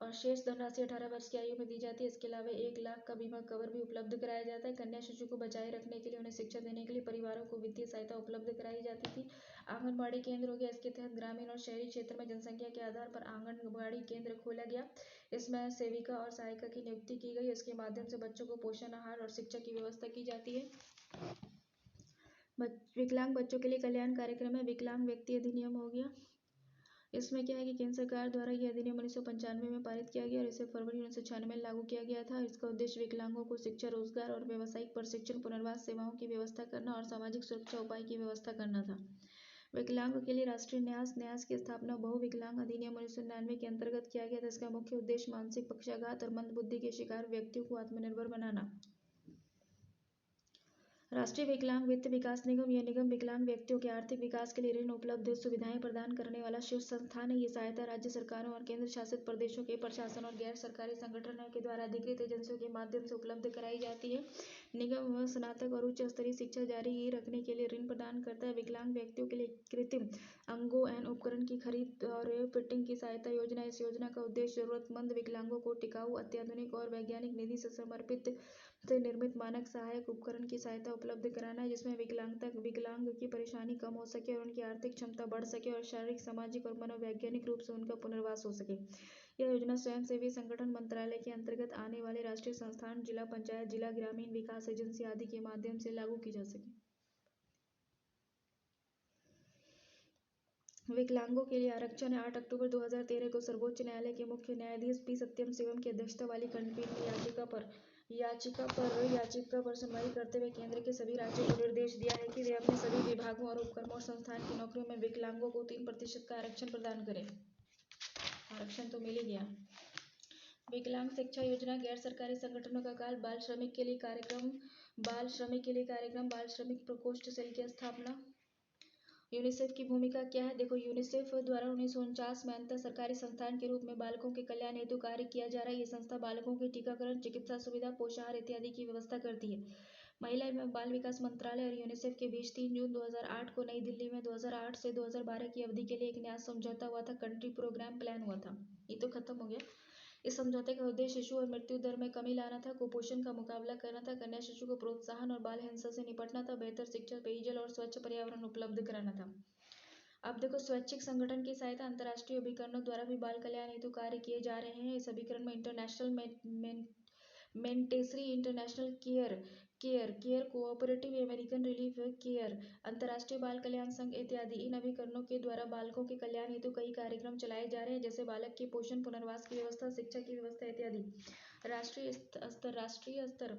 और शेष धनराशि 18 वर्ष की आयु में दी जाती है। इसके अलावा 1 लाख का बीमा कवर भी उपलब्ध कराया जाता है। कन्या शिशु को बचाए रखने के लिए, उन्हें शिक्षा देने के लिए परिवारों को वित्तीय सहायता उपलब्ध कराई जाती थी। आंगनबाड़ी केंद्र हो गया। इसके तहत ग्रामीण और शहरी क्षेत्र में जनसंख्या के आधार पर आंगनबाड़ी केंद्र खोला गया। इसमें सेविका और सहायिका की नियुक्ति की गई। इसके माध्यम से बच्चों को पोषण आहार और शिक्षा की व्यवस्था की जाती है। विकलांग बच्चों के लिए कल्याण कार्यक्रम है। विकलांग व्यक्ति अधिनियम हो गया। इसमें क्या है कि केंद्र सरकार द्वारा यह अधिनियम 1995 में पारित किया गया और इसे फरवरी 1996 में लागू किया गया था। इसका उद्देश्य विकलांगों को शिक्षा, रोजगार और व्यावसायिक प्रशिक्षण, पुनर्वास सेवाओं की व्यवस्था करना और सामाजिक सुरक्षा उपाय की व्यवस्था करना था। विकलांगों के लिए राष्ट्रीय न्यास की स्थापना बहु विकलांग अधिनियम 1999 के अंतर्गत किया गया था। इसका मुख्य उद्देश्य मानसिक पक्षाघात और मंदबुद्धि के शिकार व्यक्तियों को आत्मनिर्भर बनाना। राष्ट्रीय विकलांग वित्त विकास निगम, यह निगम विकलांग व्यक्तियों के आर्थिक विकास के लिए ऋण उपलब्ध सुविधाएं प्रदान करने वाला शीर्ष संस्थान है। ये सहायता राज्य सरकारों और केंद्र शासित प्रदेशों के प्रशासन और गैर सरकारी संगठनों के द्वारा अधिकृत एजेंसियों के माध्यम से उपलब्ध कराई जाती है। निगम स्नातक और उच्च स्तरीय शिक्षा जारी रखने के लिए ऋण प्रदान करता है। विकलांग व्यक्तियों के लिए कृत्रिम अंगों एवं उपकरण की खरीद और फिटिंग की सहायता योजना। इस योजना का उद्देश्य जरूरतमंद विकलांगों को टिकाऊ, अत्याधुनिक और वैज्ञानिक निधि से समर्पित से निर्मित मानक सहायक उपकरण की सहायता उपलब्ध कराना है, जिसमें विकलांग की परेशानी कम हो सके और उनकी आर्थिक क्षमता बढ़ सके और शारीरिक, सामाजिक और मनोवैज्ञानिक रूप से उनका पुनर्वास हो सके। यह योजना स्वयंसेवी संगठन, मंत्रालय के अंतर्गत आने वाले राष्ट्रीय संस्थान, जिला पंचायत, जिला ग्रामीण विकास एजेंसी आदि के माध्यम से लागू की जा सके। विकलांगों के लिए आरक्षण। 8 अक्टूबर 2013 को सर्वोच्च न्यायालय के मुख्य न्यायाधीश पी सत्यम शिवम की अध्यक्षता वाली खंडपीठ ने याचिका पर सुनवाई करते हुए केंद्र के सभी राज्यों को निर्देश दिया है कि वे अपने सभी विभागों और उपक्रमों और संस्थान की नौकरियों में विकलांगों को 3% का आरक्षण प्रदान करें। आरक्षण तो मिल ही गया। विकलांग शिक्षा योजना, गैर सरकारी संगठनों का काल, बाल श्रमिक के लिए कार्यक्रम, बाल श्रमिक प्रकोष्ठ सेल की स्थापना। यूनिसेफ की भूमिका क्या है? देखो, यूनिसेफ द्वारा 1949 में अंतर सरकारी संस्थान के रूप में बालकों के कल्याण हेतु कार्य किया जा रहा है। ये संस्था बालकों के टीकाकरण, चिकित्सा सुविधा, पोषाहार इत्यादि की व्यवस्था करती है। महिला एवं बाल विकास मंत्रालय और यूनिसेफ के बीच 3 जून 2008 को नई दिल्ली में 2008 से 2012 की अवधि के लिए एक न्यास समझौता हुआ था। कंट्री प्रोग्राम प्लान हुआ था। ये तो खत्म हो गया। इस समझौते का उद्देश्य शिशु और मृत्यु दर में कमी लाना था, कुपोषण का मुकाबला करना था, कन्या शिशु को प्रोत्साहन और बाल हिंसा से निपटना था, बेहतर शिक्षा, पेयजल और स्वच्छ पर्यावरण उपलब्ध कराना था। अब देखो, स्वैच्छिक संगठन की सहायता, अंतर्राष्ट्रीय अभिकरणों द्वारा भी बाल कल्याण हेतु कार्य किए जा रहे हैं। इस अभिकरण में international montessori international care care cooperative American relief care, अंतर्राष्ट्रीय बाल कल्याण संघ इत्यादि। इन अभिकरणों के द्वारा बालकों के कल्याण हेतु कई कार्यक्रम चलाए जा रहे हैं, जैसे बालक के पोषण, पुनर्वास की व्यवस्था, शिक्षा की व्यवस्था इत्यादि। राष्ट्रीय स्तर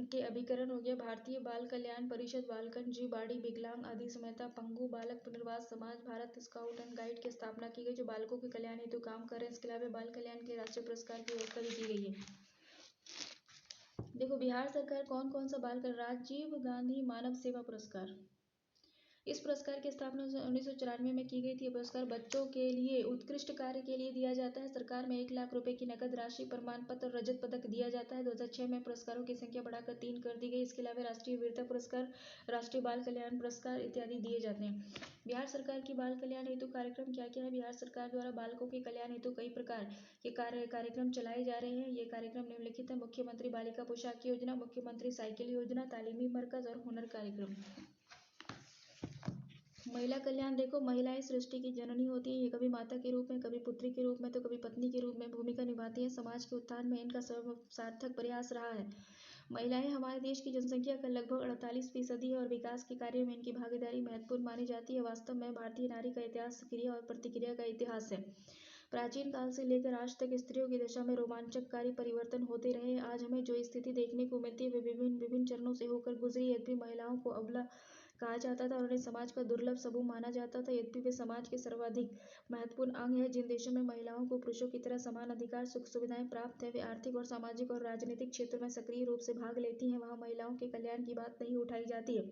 के अभिकरण हो गया भारतीय बाल कल्याण परिषद, बालकन जी बाड़ी, विकलांग, अधिसमयता, पंगु बालक पुनर्वास समाज, भारत स्काउट एंड गाइड की स्थापना की गई, जो बालकों के कल्याण हेतु काम कर रहे हैं। इसके अलावा बाल कल्याण के राष्ट्रीय पुरस्कार की व्यवस्था भी की गई है। देखो बिहार सरकार कौन कौन सा बाल कर, राजीव गांधी मानव सेवा पुरस्कार, इस पुरस्कार की स्थापना 1994 में की गई थी। पुरस्कार बच्चों के लिए उत्कृष्ट कार्य के लिए दिया जाता है। सरकार में 1 लाख रुपए की नकद राशि, प्रमाण पत्र और रजत पदक दिया जाता है। 2006 में पुरस्कारों की संख्या बढ़ाकर 3 कर दी गई। इसके अलावा राष्ट्रीय वीरता पुरस्कार, राष्ट्रीय बाल कल्याण पुरस्कार इत्यादि दिए जाते हैं। बिहार सरकार की बाल कल्याण हेतु कार्यक्रम क्या क्या है? बिहार सरकार द्वारा बालकों के कल्याण हेतु कई प्रकार के कार्यक्रम चलाए जा रहे हैं। ये कार्यक्रम निम्नलिखित है: मुख्यमंत्री बालिका पोशाक योजना, मुख्यमंत्री साइकिल योजना, तालीमी मरकज और हुनर कार्यक्रम। महिला कल्याण, देखो महिलाएं सृष्टि की जननी होती है। ये कभी माता के रूप में, कभी पुत्री के रूप में, तो कभी पत्नी के रूप में भूमिका निभाती है। समाज के उत्थान में इनका सार्थक प्रयास रहा है। महिलाएं हमारे देश की जनसंख्या का लगभग 48% है और विकास के कार्यों में इनकी भागीदारी महत्वपूर्ण मानी जाती है। वास्तव में भारतीय नारी का इतिहास क्रिया और प्रतिक्रिया का इतिहास है। प्राचीन काल से लेकर आज तक स्त्रियों की दशा में रोमांचकारी परिवर्तन होते रहे। आज हमें जो स्थिति देखने को मिलती है वे विभिन्न चरणों से होकर गुजरी। यद्यपि महिलाओं को अबला कहा जाता था और उन्हें समाज का दुर्लभ समूह माना जाता था, यद्यपि वे समाज के सर्वाधिक महत्वपूर्ण अंग है। जिन देशों में महिलाओं को पुरुषों की तरह समान अधिकार, सुख सुविधाएं प्राप्त है, वे आर्थिक और सामाजिक और राजनीतिक क्षेत्रों में सक्रिय रूप से भाग लेती हैं, वहां महिलाओं के कल्याण की बात नहीं उठाई जाती है।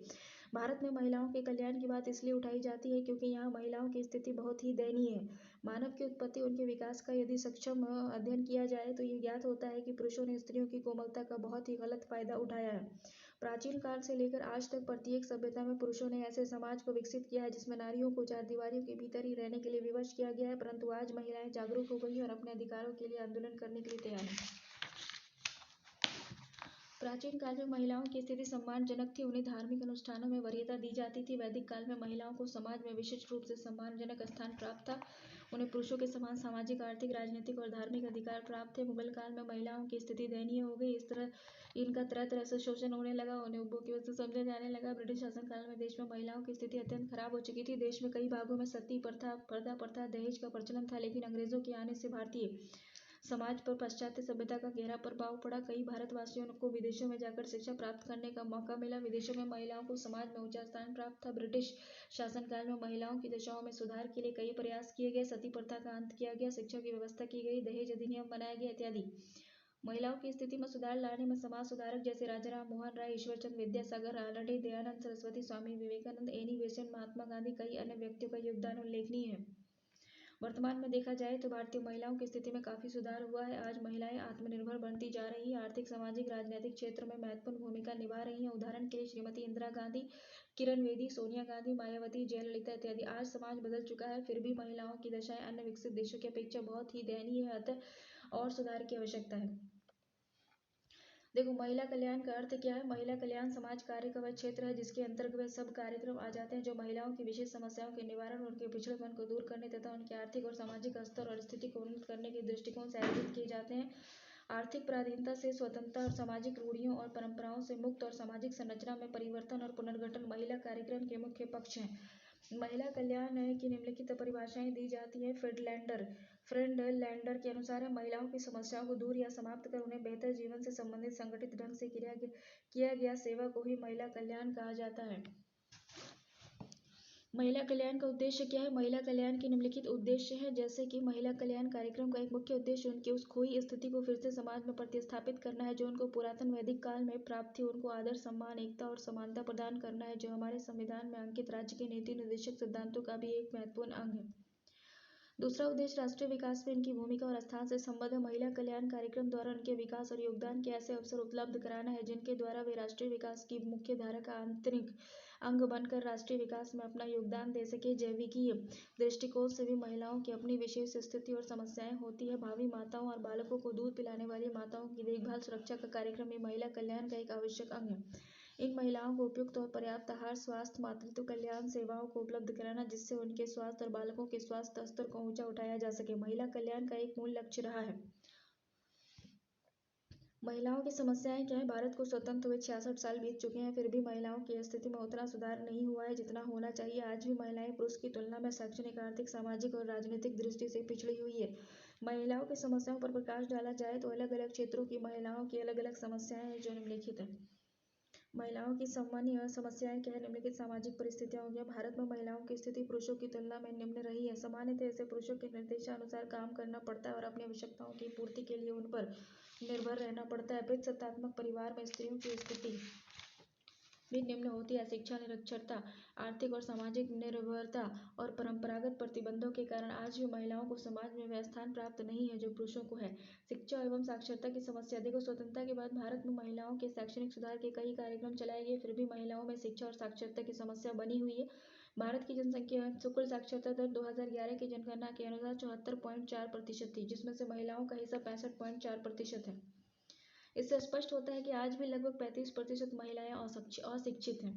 भारत में महिलाओं के कल्याण की बात इसलिए उठाई जाती है क्योंकि यहाँ महिलाओं की स्थिति बहुत ही दयनीय है। मानव की उत्पत्ति, उनके विकास का यदि सक्षम अध्ययन किया जाए तो ये ज्ञात होता है कि पुरुषों ने स्त्रियों की कोमलता का बहुत ही गलत फायदा उठाया है। प्राचीन काल से लेकर आज तक प्रत्येक सभ्यता में पुरुषों ने ऐसे समाज को विकसित किया है जिसमें नारियों को 4 दीवारों के भीतर ही रहने के लिए विवश किया गया है, परंतु आज महिलाएं जागरूक हो गई हैं और अपने अधिकारों के लिए आंदोलन करने के लिए तैयार हैं। प्राचीन काल में महिलाओं की स्थिति सम्मानजनक थी, उन्हें धार्मिक अनुष्ठानों में वरीयता दी जाती थी। वैदिक काल में महिलाओं को समाज में विशिष्ट रूप से सम्मानजनक स्थान प्राप्त था, उन्हें पुरुषों के समान सामाजिक, आर्थिक, राजनीतिक और धार्मिक अधिकार प्राप्त थे। मुगल काल में महिलाओं की स्थिति दयनीय हो गई, इस तरह इनका तरह तरह से शोषण होने लगा, उन्हें उपभोग की वस्तु समझा जाने लगा। ब्रिटिश शासन काल में देश में महिलाओं की स्थिति अत्यंत खराब हो चुकी थी। देश में कई भागों में सती प्रथा, दहेज का प्रचलन था, लेकिन अंग्रेजों के आने से भारतीय समाज पर पाश्चात्य सभ्यता का गहरा प्रभाव पड़ा। कई भारतवासियों को विदेशों में जाकर शिक्षा प्राप्त करने का मौका मिला। विदेशों में महिलाओं को समाज में ऊंचा स्थान प्राप्त था। ब्रिटिश शासनकाल में महिलाओं की दशाओं में सुधार के लिए कई प्रयास किए गए। सती प्रथा का अंत किया गया, शिक्षा की व्यवस्था की गई, दहेज अधिनियम बनाया गया इत्यादि। महिलाओं की स्थिति में सुधार लाने में समाज सुधारक जैसे राजाराम मोहन राय, ईश्वरचंद विद्यासागर रानडे, दयानंद सरस्वती, स्वामी विवेकानंद, एनी बेसेंट, महात्मा गांधी, कई अन्य व्यक्तियों का योगदान उल्लेखनीय है। वर्तमान में देखा जाए तो भारतीय महिलाओं की स्थिति में काफी सुधार हुआ है। आज महिलाएं आत्मनिर्भर बनती जा रही हैं, आर्थिक, सामाजिक, राजनीतिक क्षेत्र में महत्वपूर्ण भूमिका निभा रही हैं। उदाहरण के लिए श्रीमती इंदिरा गांधी, किरण बेदी, सोनिया गांधी, मायावती, जयललिता इत्यादि। आज समाज बदल चुका है, फिर भी महिलाओं की दशाएं अन्य विकसित देशों की अपेक्षा बहुत ही दयनीय है, अतः और सुधार की आवश्यकता है। देखो महिला कल्याण का अर्थ क्या है? महिला कल्याण समाज कार्य का वह क्षेत्र है जिसके अंतर्गत वे सब कार्यक्रम आ जाते हैं जो महिलाओं की विशेष समस्याओं के निवारण, उनके पिछड़ेपन को दूर करने तथा उनके आर्थिक और सामाजिक स्तर और स्थिति को उन्नत करने के दृष्टिकोण से आयोजित किए जाते हैं। आर्थिक पराधीनता से स्वतंत्रता और सामाजिक रूढ़ियों और परंपराओं से मुक्त और सामाजिक संरचना में परिवर्तन और पुनर्गठन महिला कार्यक्रम के मुख्य पक्ष हैं। महिला कल्याण की निम्नलिखित परिभाषाएं दी जाती है। फ्रेडलैंडर के अनुसार महिलाओं की समस्याओं को दूर या समाप्त कर उन्हें बेहतर जीवन से संबंधित संगठित ढंग से किया गया सेवा को ही महिला कल्याण कहा जाता है। महिला कल्याण का उद्देश्य क्या है? महिला कल्याण के निम्नलिखित उद्देश्य हैं, जैसे कि महिला कल्याण कार्यक्रम का एक मुख्य उद्देश्य उनकी उस खोई स्थिति को फिर से समाज में प्रतिस्थापित करना है जो उनको पुरातन वैदिक काल में प्राप्त थी। उनको आदर, सम्मान, एकता और समानता प्रदान करना है जो हमारे संविधान में अंकित राज्य के नीति निर्देशक सिद्धांतों का भी एक महत्वपूर्ण अंग है। दूसरा उद्देश्य राष्ट्रीय विकास में इनकी भूमिका और स्थान से संबद्ध है। महिला कल्याण कार्यक्रम द्वारा उनके विकास और योगदान के ऐसे अवसर उपलब्ध कराना है जिनके द्वारा वे राष्ट्रीय विकास की मुख्य धारा का आंतरिक अंग बनकर राष्ट्रीय विकास में अपना योगदान दे सके। जैविकीय दृष्टिकोण से भी महिलाओं की अपनी विशेष स्थिति और समस्याएं होती है। भावी माताओं और बालकों को दूध पिलाने वाली माताओं की देखभाल, सुरक्षा का कार्यक्रम भी महिला कल्याण का एक आवश्यक अंग है। इन महिलाओं को उपयुक्त और पर्याप्त आहार, स्वास्थ्य, मातृत्व कल्याण सेवाओं को उपलब्ध कराना जिससे उनके स्वास्थ्य और बालकों के स्वास्थ्य स्तर को ऊंचा उठाया जा सके, महिला कल्याण का एक मूल लक्ष्य रहा है। महिलाओं की समस्याएं क्या है? भारत को स्वतंत्र हुए 66 साल बीत चुके हैं, फिर भी महिलाओं की स्थिति में उतना सुधार नहीं हुआ है जितना होना चाहिए। आज भी महिलाएं पुरुष की तुलना में शैक्षणिक, आर्थिक, सामाजिक और राजनीतिक दृष्टि से पिछड़ी हुई है। महिलाओं की समस्याओं पर प्रकाश डाला जाए तो अलग अलग क्षेत्रों की महिलाओं की अलग अलग समस्याएं हैं जो निम्नलिखित है। महिलाओं की सामान्य समस्याएं क्या है? निम्नलिखित सामाजिक परिस्थितियां हो गया। भारत में महिलाओं की स्थिति पुरुषों की तुलना में निम्न रही है। सामान्यतः इसे पुरुषों के निर्देशानुसार काम करना पड़ता है और अपनी आवश्यकताओं की पूर्ति के लिए उन पर निर्भर रहना पड़ता है। पितृसत्तात्मक परिवार में स्त्रियों की स्थिति भी निम्न होती है। शिक्षा निरक्षरता, आर्थिक और सामाजिक निर्भरता और परंपरागत प्रतिबंधों के कारण आज भी महिलाओं को समाज में वह स्थान प्राप्त नहीं है जो पुरुषों को है। शिक्षा एवं साक्षरता की समस्या देखो, स्वतंत्रता के बाद भारत में महिलाओं के शैक्षणिक सुधार के कई कार्यक्रम चलाए गए, फिर भी महिलाओं में शिक्षा और साक्षरता की समस्या बनी हुई है। भारत की जनसंख्या कुल साक्षरता दर 2011 की जनगणना के अनुसार 74.4% थी, जिसमें से महिलाओं का हिस्सा 65.4% है। इससे स्पष्ट होता है कि आज भी लगभग 35% महिलाएं अशिक्षित हैं।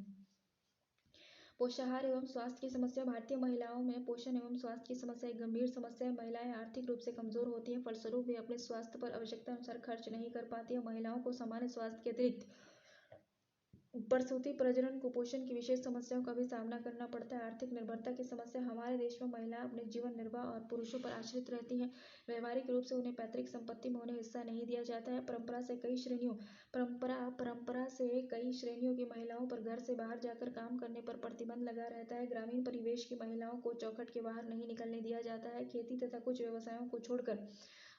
पोषाहार एवं स्वास्थ्य की समस्या, भारतीय महिलाओं में पोषण एवं स्वास्थ्य की समस्या एक गंभीर समस्या है। महिलाएं आर्थिक रूप से कमजोर होती हैं, फलस्वरूप वे अपने स्वास्थ्य पर आवश्यकता अनुसार खर्च नहीं कर पाती हैं। महिलाओं को सामान्य स्वास्थ्य के अतिरिक्त प्रसूति, प्रजनन, कुपोषण की विशेष समस्याओं का भी सामना करना पड़ता है। आर्थिक निर्भरता की समस्या, हमारे देश में महिलाएं अपने जीवन निर्वाह और पुरुषों पर आश्रित रहती हैं। व्यवहारिक रूप से उन्हें पैतृक संपत्ति में उन्हें हिस्सा नहीं दिया जाता है। परंपरा से कई श्रेणियों की महिलाओं पर घर से बाहर जाकर काम करने पर प्रतिबंध लगा रहता है। ग्रामीण परिवेश की महिलाओं को चौखट के बाहर नहीं निकलने दिया जाता है। खेती तथा कुछ व्यवसायों को छोड़कर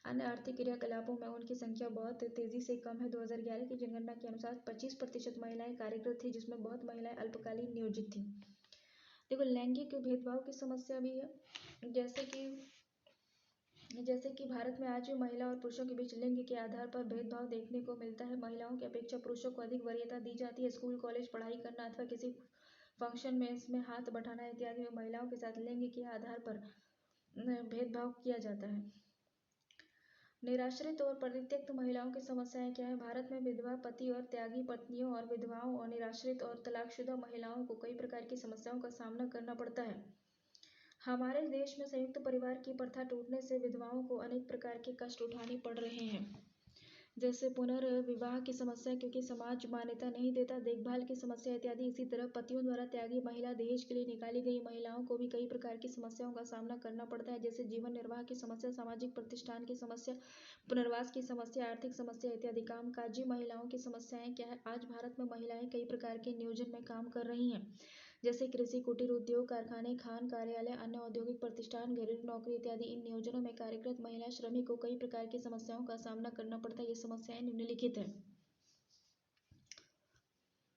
अन्य आर्थिक क्रियाकलापों में उनकी संख्या बहुत तेजी से कम है। 2011 की जनगणना के अनुसार 25% महिलाएं कार्यरत थी, जिसमें बहुत महिलाएं अल्पकालीन नियोजित थी। देखो, लैंगिक भेदभाव की समस्या भी है, जैसे कि भारत में आज भी महिला और पुरुषों के बीच लिंग के आधार पर भेदभाव देखने को मिलता है। महिलाओं की अपेक्षा पुरुषों को अधिक वरीयता दी जाती है। स्कूल, कॉलेज, पढ़ाई करना अथवा किसी फंक्शन में इसमें हाथ बटाना इत्यादि में महिलाओं के साथ लिंग के आधार पर भेदभाव किया जाता है। निराश्रित और परित्यक्त महिलाओं की समस्याएं क्या है? भारत में विधवा पति और त्यागी पत्नियों और विधवाओं और निराश्रित और तलाकशुदा महिलाओं को कई प्रकार की समस्याओं का सामना करना पड़ता है। हमारे देश में संयुक्त परिवार की प्रथा टूटने से विधवाओं को अनेक प्रकार के कष्ट उठाने पड़ रहे हैं, जैसे पुनर्विवाह की समस्या क्योंकि समाज मान्यता नहीं देता, देखभाल की समस्या इत्यादि। इसी तरह पतियों द्वारा त्यागी महिला दहेज के लिए निकाली गई महिलाओं को भी कई प्रकार की समस्याओं का सामना करना पड़ता है, जैसे जीवन निर्वाह की समस्या, सामाजिक प्रतिष्ठान की समस्या, पुनर्वास की समस्या, आर्थिक समस्या इत्यादि। कामकाजी महिलाओं की समस्याएं क्या है? आज भारत में महिलाएं कई प्रकार के नियोजन में काम कर रही हैं, जैसे कृषि, कुटीर उद्योग, कारखाने, खान कार्यालय, अन्य औद्योगिक प्रतिष्ठान, घरेलू नौकरी इत्यादि। इन नियोजनों में कार्यरत महिला श्रमिक को कई प्रकार की समस्याओं का सामना करना पड़ता है। ये समस्याएं निम्नलिखित है।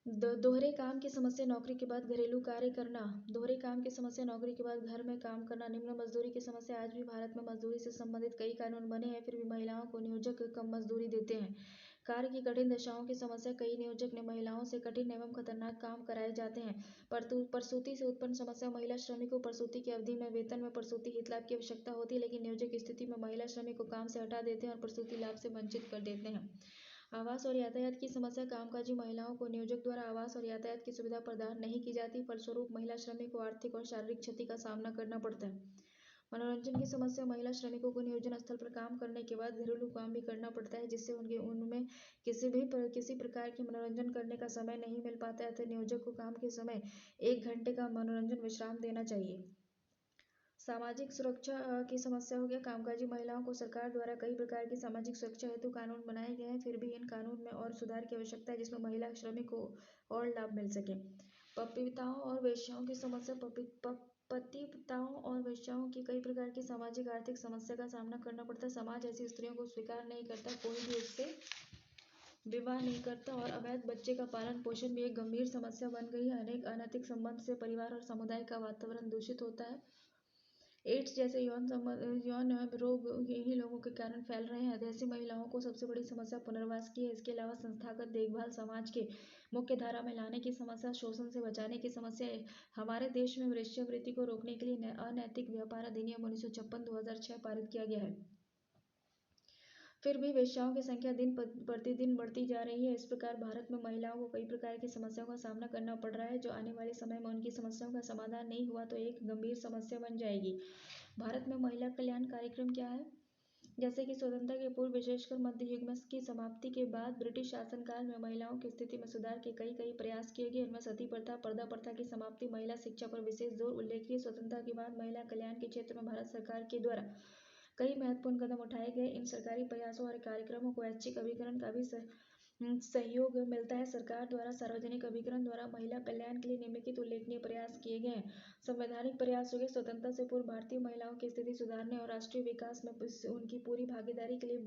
दोहरे काम की समस्या, नौकरी के बाद घरेलू कार्य करना। दोहरे काम की समस्या, नौकरी के बाद घर में काम करना। निम्न मजदूरी की समस्या, आज भी भारत में मजदूरी से संबंधित कई कानून बने हैं, फिर भी महिलाओं को नियोजक कम मजदूरी देते हैं। कार्य की कठिन दशाओं की समस्या, कई नियोजक ने महिलाओं से कठिन एवं खतरनाक काम कराए जाते हैं। प्रसूति से उत्पन्न समस्या, महिला श्रमिक को प्रसूति की अवधि में वेतन में प्रसूति हित लाभ की आवश्यकता होती है, लेकिन नियोजक स्थिति में महिला श्रमिक को काम से हटा देते हैं और प्रसूति लाभ से वंचित कर देते हैं। आवास और यातायात की समस्या, कामकाजी महिलाओं को नियोजक द्वारा आवास और यातायात की सुविधा प्रदान नहीं की जाती, फलस्वरूप महिला श्रमिक को आर्थिक और शारीरिक क्षति का सामना करना पड़ता है। मनोरंजन की समस्या, महिला श्रमिकों को नियोजन स्थल पर काम करने के बाद घरेलू काम भी करना पड़ता है, जिससे उनमें किसी प्रकार की मनोरंजन करने का समय नहीं मिल पाता है, अतः नियोजक को काम के समय 1 घंटे का मनोरंजन विश्राम देना चाहिए। सामाजिक सुरक्षा की समस्या हो गया, कामकाजी महिलाओं को सरकार द्वारा कई प्रकार की सामाजिक सुरक्षा हेतु कानून बनाए गए हैं, फिर भी इन कानून में और सुधार की आवश्यकता है, जिसमें महिला श्रमिक को और लाभ मिल सके। पतिताओं और वेश्याओं की समस्या, पतिताओं और वेश्याओं की कई प्रकार की सामाजिक आर्थिक समस्या का सामना करना पड़ता है। समाज ऐसी स्त्रियों को स्वीकार नहीं करता, कोई भी उससे विवाह नहीं करता और अवैध बच्चे का पालन पोषण भी एक गंभीर समस्या बन गई है। अनेक अनैतिक संबंध से परिवार और समुदाय का वातावरण दूषित होता है। एड्स जैसे यौन रोग इन्हीं लोगों के कारण फैल रहे हैं। ऐसी महिलाओं को सबसे बड़ी समस्या पुनर्वास की है। इसके अलावा संस्थागत देखभाल, समाज के मुख्य धारा में लाने की समस्या, शोषण से बचाने की समस्या है। हमारे देश में वेश्यावृत्ति को रोकने के लिए अनैतिक व्यापार अधिनियम 1956-2006 पारित किया गया है, फिर भी वेश्याओं की संख्या दिन प्रतिदिन बढ़ती जा रही है। इस प्रकार भारत में महिलाओं को कई प्रकार की समस्याओं का सामना करना पड़ रहा है, जो आने वाले समय में उनकी समस्याओं का समाधान नहीं हुआ तो एक गंभीर समस्या बन जाएगी। भारत में महिला कल्याण कार्यक्रम क्या है? जैसे कि स्वतंत्रता के पूर्व, विशेषकर मध्य युग में की समाप्ति के बाद ब्रिटिश शासनकाल में महिलाओं की स्थिति में सुधार के कई प्रयास किए गए। इनमें सती प्रथा, पर्दा प्रथा की समाप्ति, महिला शिक्षा पर विशेष जोर। उल्लेखनीय स्वतंत्रता के बाद महिला कल्याण के क्षेत्र में भारत सरकार के द्वारा कई महत्वपूर्ण कदम उठाए गए। इन सरकारी प्रयासों और कार्यक्रमों को ऐच्छिक अभिकरण का भी सहयोग मिलता है। सरकार द्वारा सार्वजनिक अभिकरण द्वारा महिला कल्याण के लिए निम्नलिखित उल्लेखनीय प्रयास किए गए हैं। संवैधानिक प्रयासों के स्वतंत्रता से पूर्व भारतीय महिलाओं की स्थिति सुधारने और राष्ट्रीय विकास में उनकी पूरी भागीदारी के लिए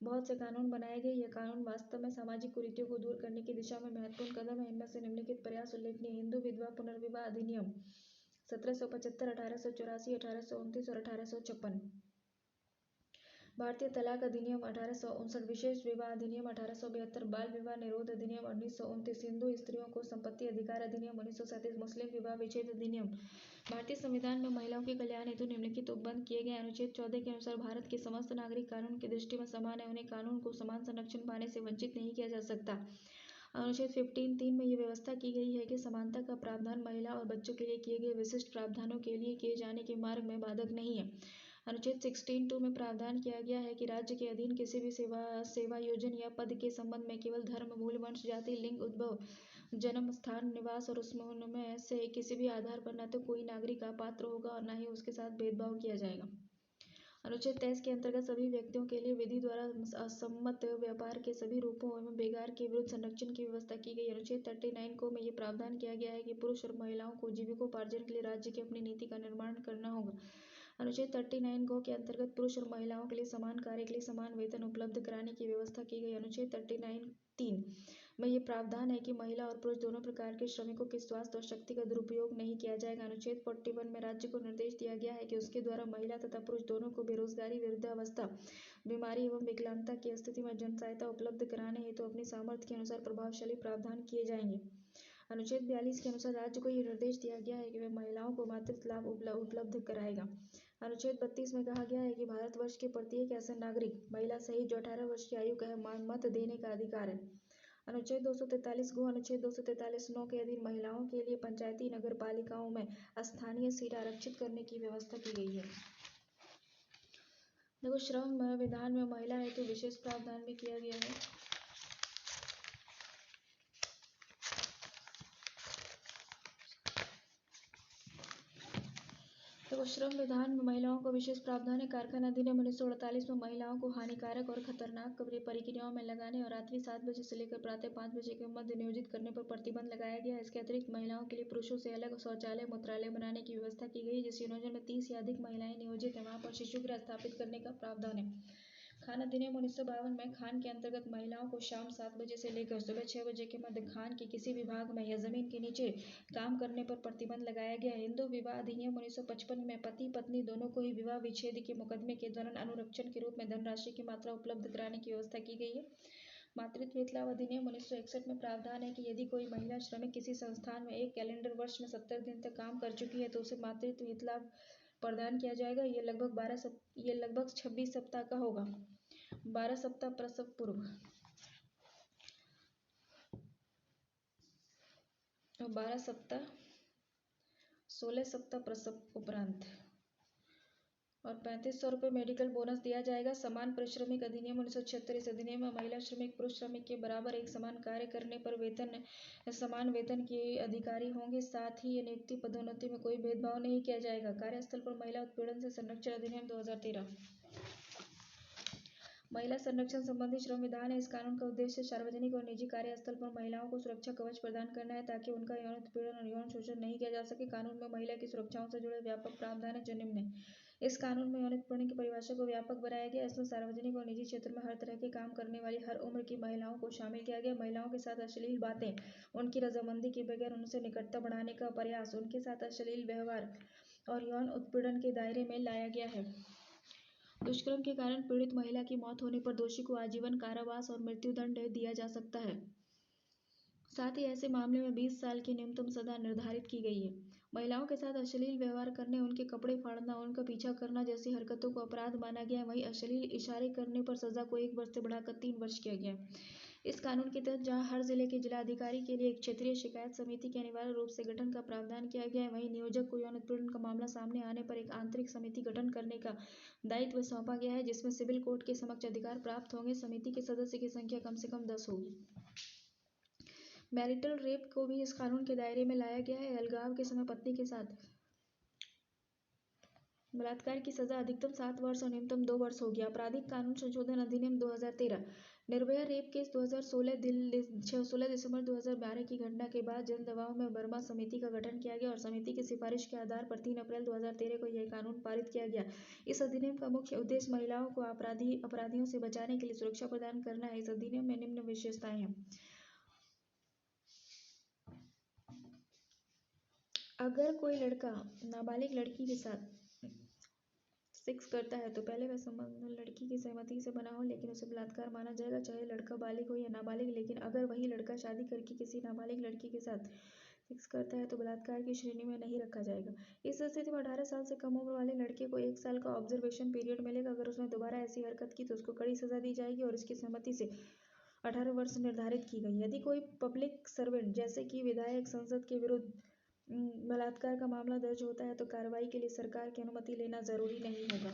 बहुत से कानून बनाए गए। यह कानून वास्तव में सामाजिक कुरीतियों को दूर करने की दिशा में महत्वपूर्ण कदम है। इनमें से निम्नलिखित प्रयास उल्लेखनीय: हिंदू विधवा पुनर्विवाह अधिनियम 1775, 1884, 1829 और 1856, भारतीय तलाक अधिनियम 1859, विशेष विवाह अधिनियम 1872, बाल विवाह निरोध अधिनियम 1929, हिंदू स्त्रियों को संपत्ति अधिकार अधिनियम 1937, मुस्लिम विवाह विच्छेद अधिनियम। भारतीय संविधान में महिलाओं के कल्याण हेतु निम्नलिखित उपबंध किए गए। अनुच्छेद 14 के अनुसार भारत के समस्त नागरिक कानून की दृष्टि में समान है, उन्हें कानून को समान संरक्षण पाने से वंचित नहीं किया जा सकता। अनुच्छेद 15(3) में यह व्यवस्था की गई है कि समानता का प्रावधान महिला और बच्चों के लिए किए गए विशिष्ट प्रावधानों के लिए किए जाने के मार्ग में बाधक नहीं है। अनुच्छेद 16(2) में प्रावधान किया गया है कि राज्य के अधीन किसी भी सेवायोजन या पद के संबंध में केवल धर्म, मूल, वंश, जाति, लिंग, उद्भव, जन्म स्थान, निवास और उनमें से किसी भी आधार पर न तो कोई नागरिक अपात्र होगा और न ही उसके साथ भेदभाव किया जाएगा। अनुच्छेद 23 के अंतर्गत सभी व्यक्तियों के लिए विधि द्वारा असम्मत व्यापार के सभी रूपों एवं बेगार के विरुद्ध संरक्षण की व्यवस्था की गई। अनुच्छेद 39 को में ये प्रावधान किया गया है कि पुरुष और महिलाओं को जीविकोपार्जन के लिए राज्य की अपनी नीति का निर्माण करना होगा। अनुच्छेद 39 गो के अंतर्गत पुरुष और महिलाओं के लिए समान कार्य के लिए समान वेतन उपलब्ध कराने की व्यवस्था की गई। अनुच्छेद 39(3) में ये प्रावधान है कि महिला और पुरुष दोनों प्रकार के श्रमिकों के स्वास्थ्य और शक्ति का दुरुपयोग नहीं किया जाएगा। अनुच्छेद 41 में राज्य को निर्देश दिया गया है कि उसके द्वारा महिला तथा पुरुष दोनों को बेरोजगारी, वृद्धावस्था, बीमारी एवं विकलांगता की स्थिति में जन सहायता उपलब्ध कराने हेतु अपनी सामर्थ्य के अनुसार प्रभावशाली प्रावधान किए जाएंगे। अनुच्छेद 42 के अनुसार राज्य को यह निर्देश दिया गया है कि वह महिलाओं को मातृत्व लाभ उपलब्ध कराएगा। अनुच्छेद 32 में कहा गया है कि भारतवर्ष के प्रत्येक ऐसे नागरिक, महिला सहित जो 18 वर्ष की आयु का है, मत देने का अधिकार है। अनुच्छेद 243 गो अनुच्छेद 243(9) के अधीन महिलाओं के लिए पंचायती नगर पालिकाओं में स्थानीय सीट आरक्षित करने की व्यवस्था की गई है। देखो, श्रम विधान में महिला हेतु विशेष प्रावधान भी किया गया है। तो श्रम विधान में महिलाओं को विशेष प्रावधान है। कारखाना अधिनियम 1948 में महिलाओं को हानिकारक और खतरनाक प्रक्रियाओं में लगाने और रात्रि 7 बजे से लेकर प्रातः 5 बजे के मध्य नियोजित करने पर प्रतिबंध लगाया गया है। इसके अतिरिक्त महिलाओं के लिए पुरुषों से अलग शौचालय, मूत्रालय बनाने की व्यवस्था की गई। जिस योजना में 30 या अधिक महिलाएं नियोजित है, वहां पर शिशु गृह स्थापित करने का प्रावधान है। खान अधिनियम 1952 में खान के अंतर्गत महिलाओं को शाम 7 बजे से लेकर सुबह 6 बजे के मध्य खान के किसी भी भाग में या जमीन के नीचे काम करने पर प्रतिबंध लगाया गया है। हिंदू विवाह अधिनियम 1955 में पति पत्नी दोनों को ही विवाह विच्छेद के मुकदमे के दौरान अनुरक्षण के रूप में धनराशि की मात्रा उपलब्ध कराने की व्यवस्था की गई है। मातृत्व हित लाभ अधिनियम 1961 में प्रावधान है कि यदि कोई महिला श्रमिक किसी संस्थान में एक कैलेंडर वर्ष में 70 दिन तक काम कर चुकी है तो उसे मातृत्व हित लाभ प्रदान किया जाएगा। ये लगभग 26 सप्ताह का होगा। 12 सप्ताह प्रसव पूर्व और 12 सप्ताह 16 सप्ताह प्रसव उपरांत और 3500 रुपये मेडिकल बोनस दिया जाएगा। समान परिश्रमिक अधिनियम 1976, इस अधिनियम में महिला श्रमिक पुरुष श्रमिक के बराबर एक समान कार्य करने पर समान वेतन के अधिकारी होंगे। साथ ही नियुक्ति पदोन्नति में कोई भेदभाव नहीं किया जाएगा। कार्यस्थल पर महिला उत्पीड़न से संरक्षण अधिनियम 2013 महिला संरक्षण संबंधी श्रम विधान है। इस कानून का उद्देश्य सार्वजनिक और निजी कार्यस्थल पर महिलाओं को सुरक्षा कवच प्रदान करना है ताकि उनका यौन उत्पीड़न और यौन शोषण नहीं किया जा सके। कानून में महिला की सुरक्षाओं से जुड़े व्यापक प्रावधान है जो निम्न है। इस कानून में यौन उत्पीड़न की परिभाषा को व्यापक बनाया गया। इसमें सार्वजनिक और निजी क्षेत्र में हर तरह के काम करने वाली हर उम्र की महिलाओं को शामिल किया गया। महिलाओं के साथ अश्लील बातें, उनकी रजामंदी के बगैर उनसे निकटता बढ़ाने का प्रयास, उनके साथ अश्लील व्यवहार और यौन उत्पीड़न के दायरे में लाया गया है। दुष्कर्म के कारण पीड़ित महिला की मौत होने पर दोषी को आजीवन कारावास और मृत्युदंड दिया जा सकता है। साथ ही ऐसे मामले में 20 साल की न्यूनतम सजा निर्धारित की गई है। महिलाओं के साथ अश्लील व्यवहार करने, उनके कपड़े फाड़ना, उनका पीछा करना जैसी हरकतों को अपराध माना गया है। वहीं अश्लील इशारे करने पर सजा को 1 वर्ष से बढ़ाकर 3 वर्ष किया गया है। इस कानून के तहत जहां हर जिले के जिलाधिकारी के लिए एक क्षेत्रीय शिकायत समिति के अनिवार्य रूप से गठन का प्रावधान किया गया है, वहीं नियोजक को यौन उत्पीड़न का मामला सामने आने पर एक आंतरिक समिति गठन करने का दायित्व सौंपा गया है, जिसमें सिविल कोर्ट के समक्ष अधिकार प्राप्त होंगे। समिति के सदस्य की संख्या कम से कम 10 होगी। मैरिटल रेप को भी इस कानून के दायरे में लाया गया है। अलगाव के समय पत्नी के साथ बलात्कार की सजा अधिकतम 7 वर्ष और न्यूनतम 2 वर्ष होगी। आपराधिक कानून संशोधन अधिनियम 2013। निर्भया रेप केस 16 दिसंबर 2012 की घटना के बाद जन दबाव में वर्मा समिति का गठन किया गया और समिति की सिफारिश के आधार पर 3 अप्रैल 2013 को यह कानून पारित किया गया। इस अधिनियम का मुख्य उद्देश्य महिलाओं को अपराधियों से बचाने के लिए सुरक्षा प्रदान करना है। इस अधिनियम में निम्न विशेषताएं हैं। अगर कोई लड़का नाबालिग लड़की के साथ सेक्स करता है तो पहले वह संबंध लड़की की सहमति से बना हो, लेकिन उसे बलात्कार माना जाएगा, चाहे लड़का बालिग हो या नाबालिग। लेकिन अगर वही लड़का शादी करके किसी नाबालिग लड़की के साथ सेक्स करता है तो बलात्कार की श्रेणी में नहीं रखा जाएगा। इस स्थिति में 18 साल से कम उम्र वाले लड़के को 1 साल का ऑब्जर्वेशन पीरियड मिलेगा। अगर उसने दोबारा ऐसी हरकत की तो उसको कड़ी सजा दी जाएगी और इसकी सहमति से 18 वर्ष निर्धारित की गई। यदि कोई पब्लिक सर्वेंट जैसे कि विधायक संसद के विरुद्ध बलात्कार का मामला दर्ज होता है तो कार्रवाई के लिए सरकार की अनुमति लेना जरूरी नहीं होगा।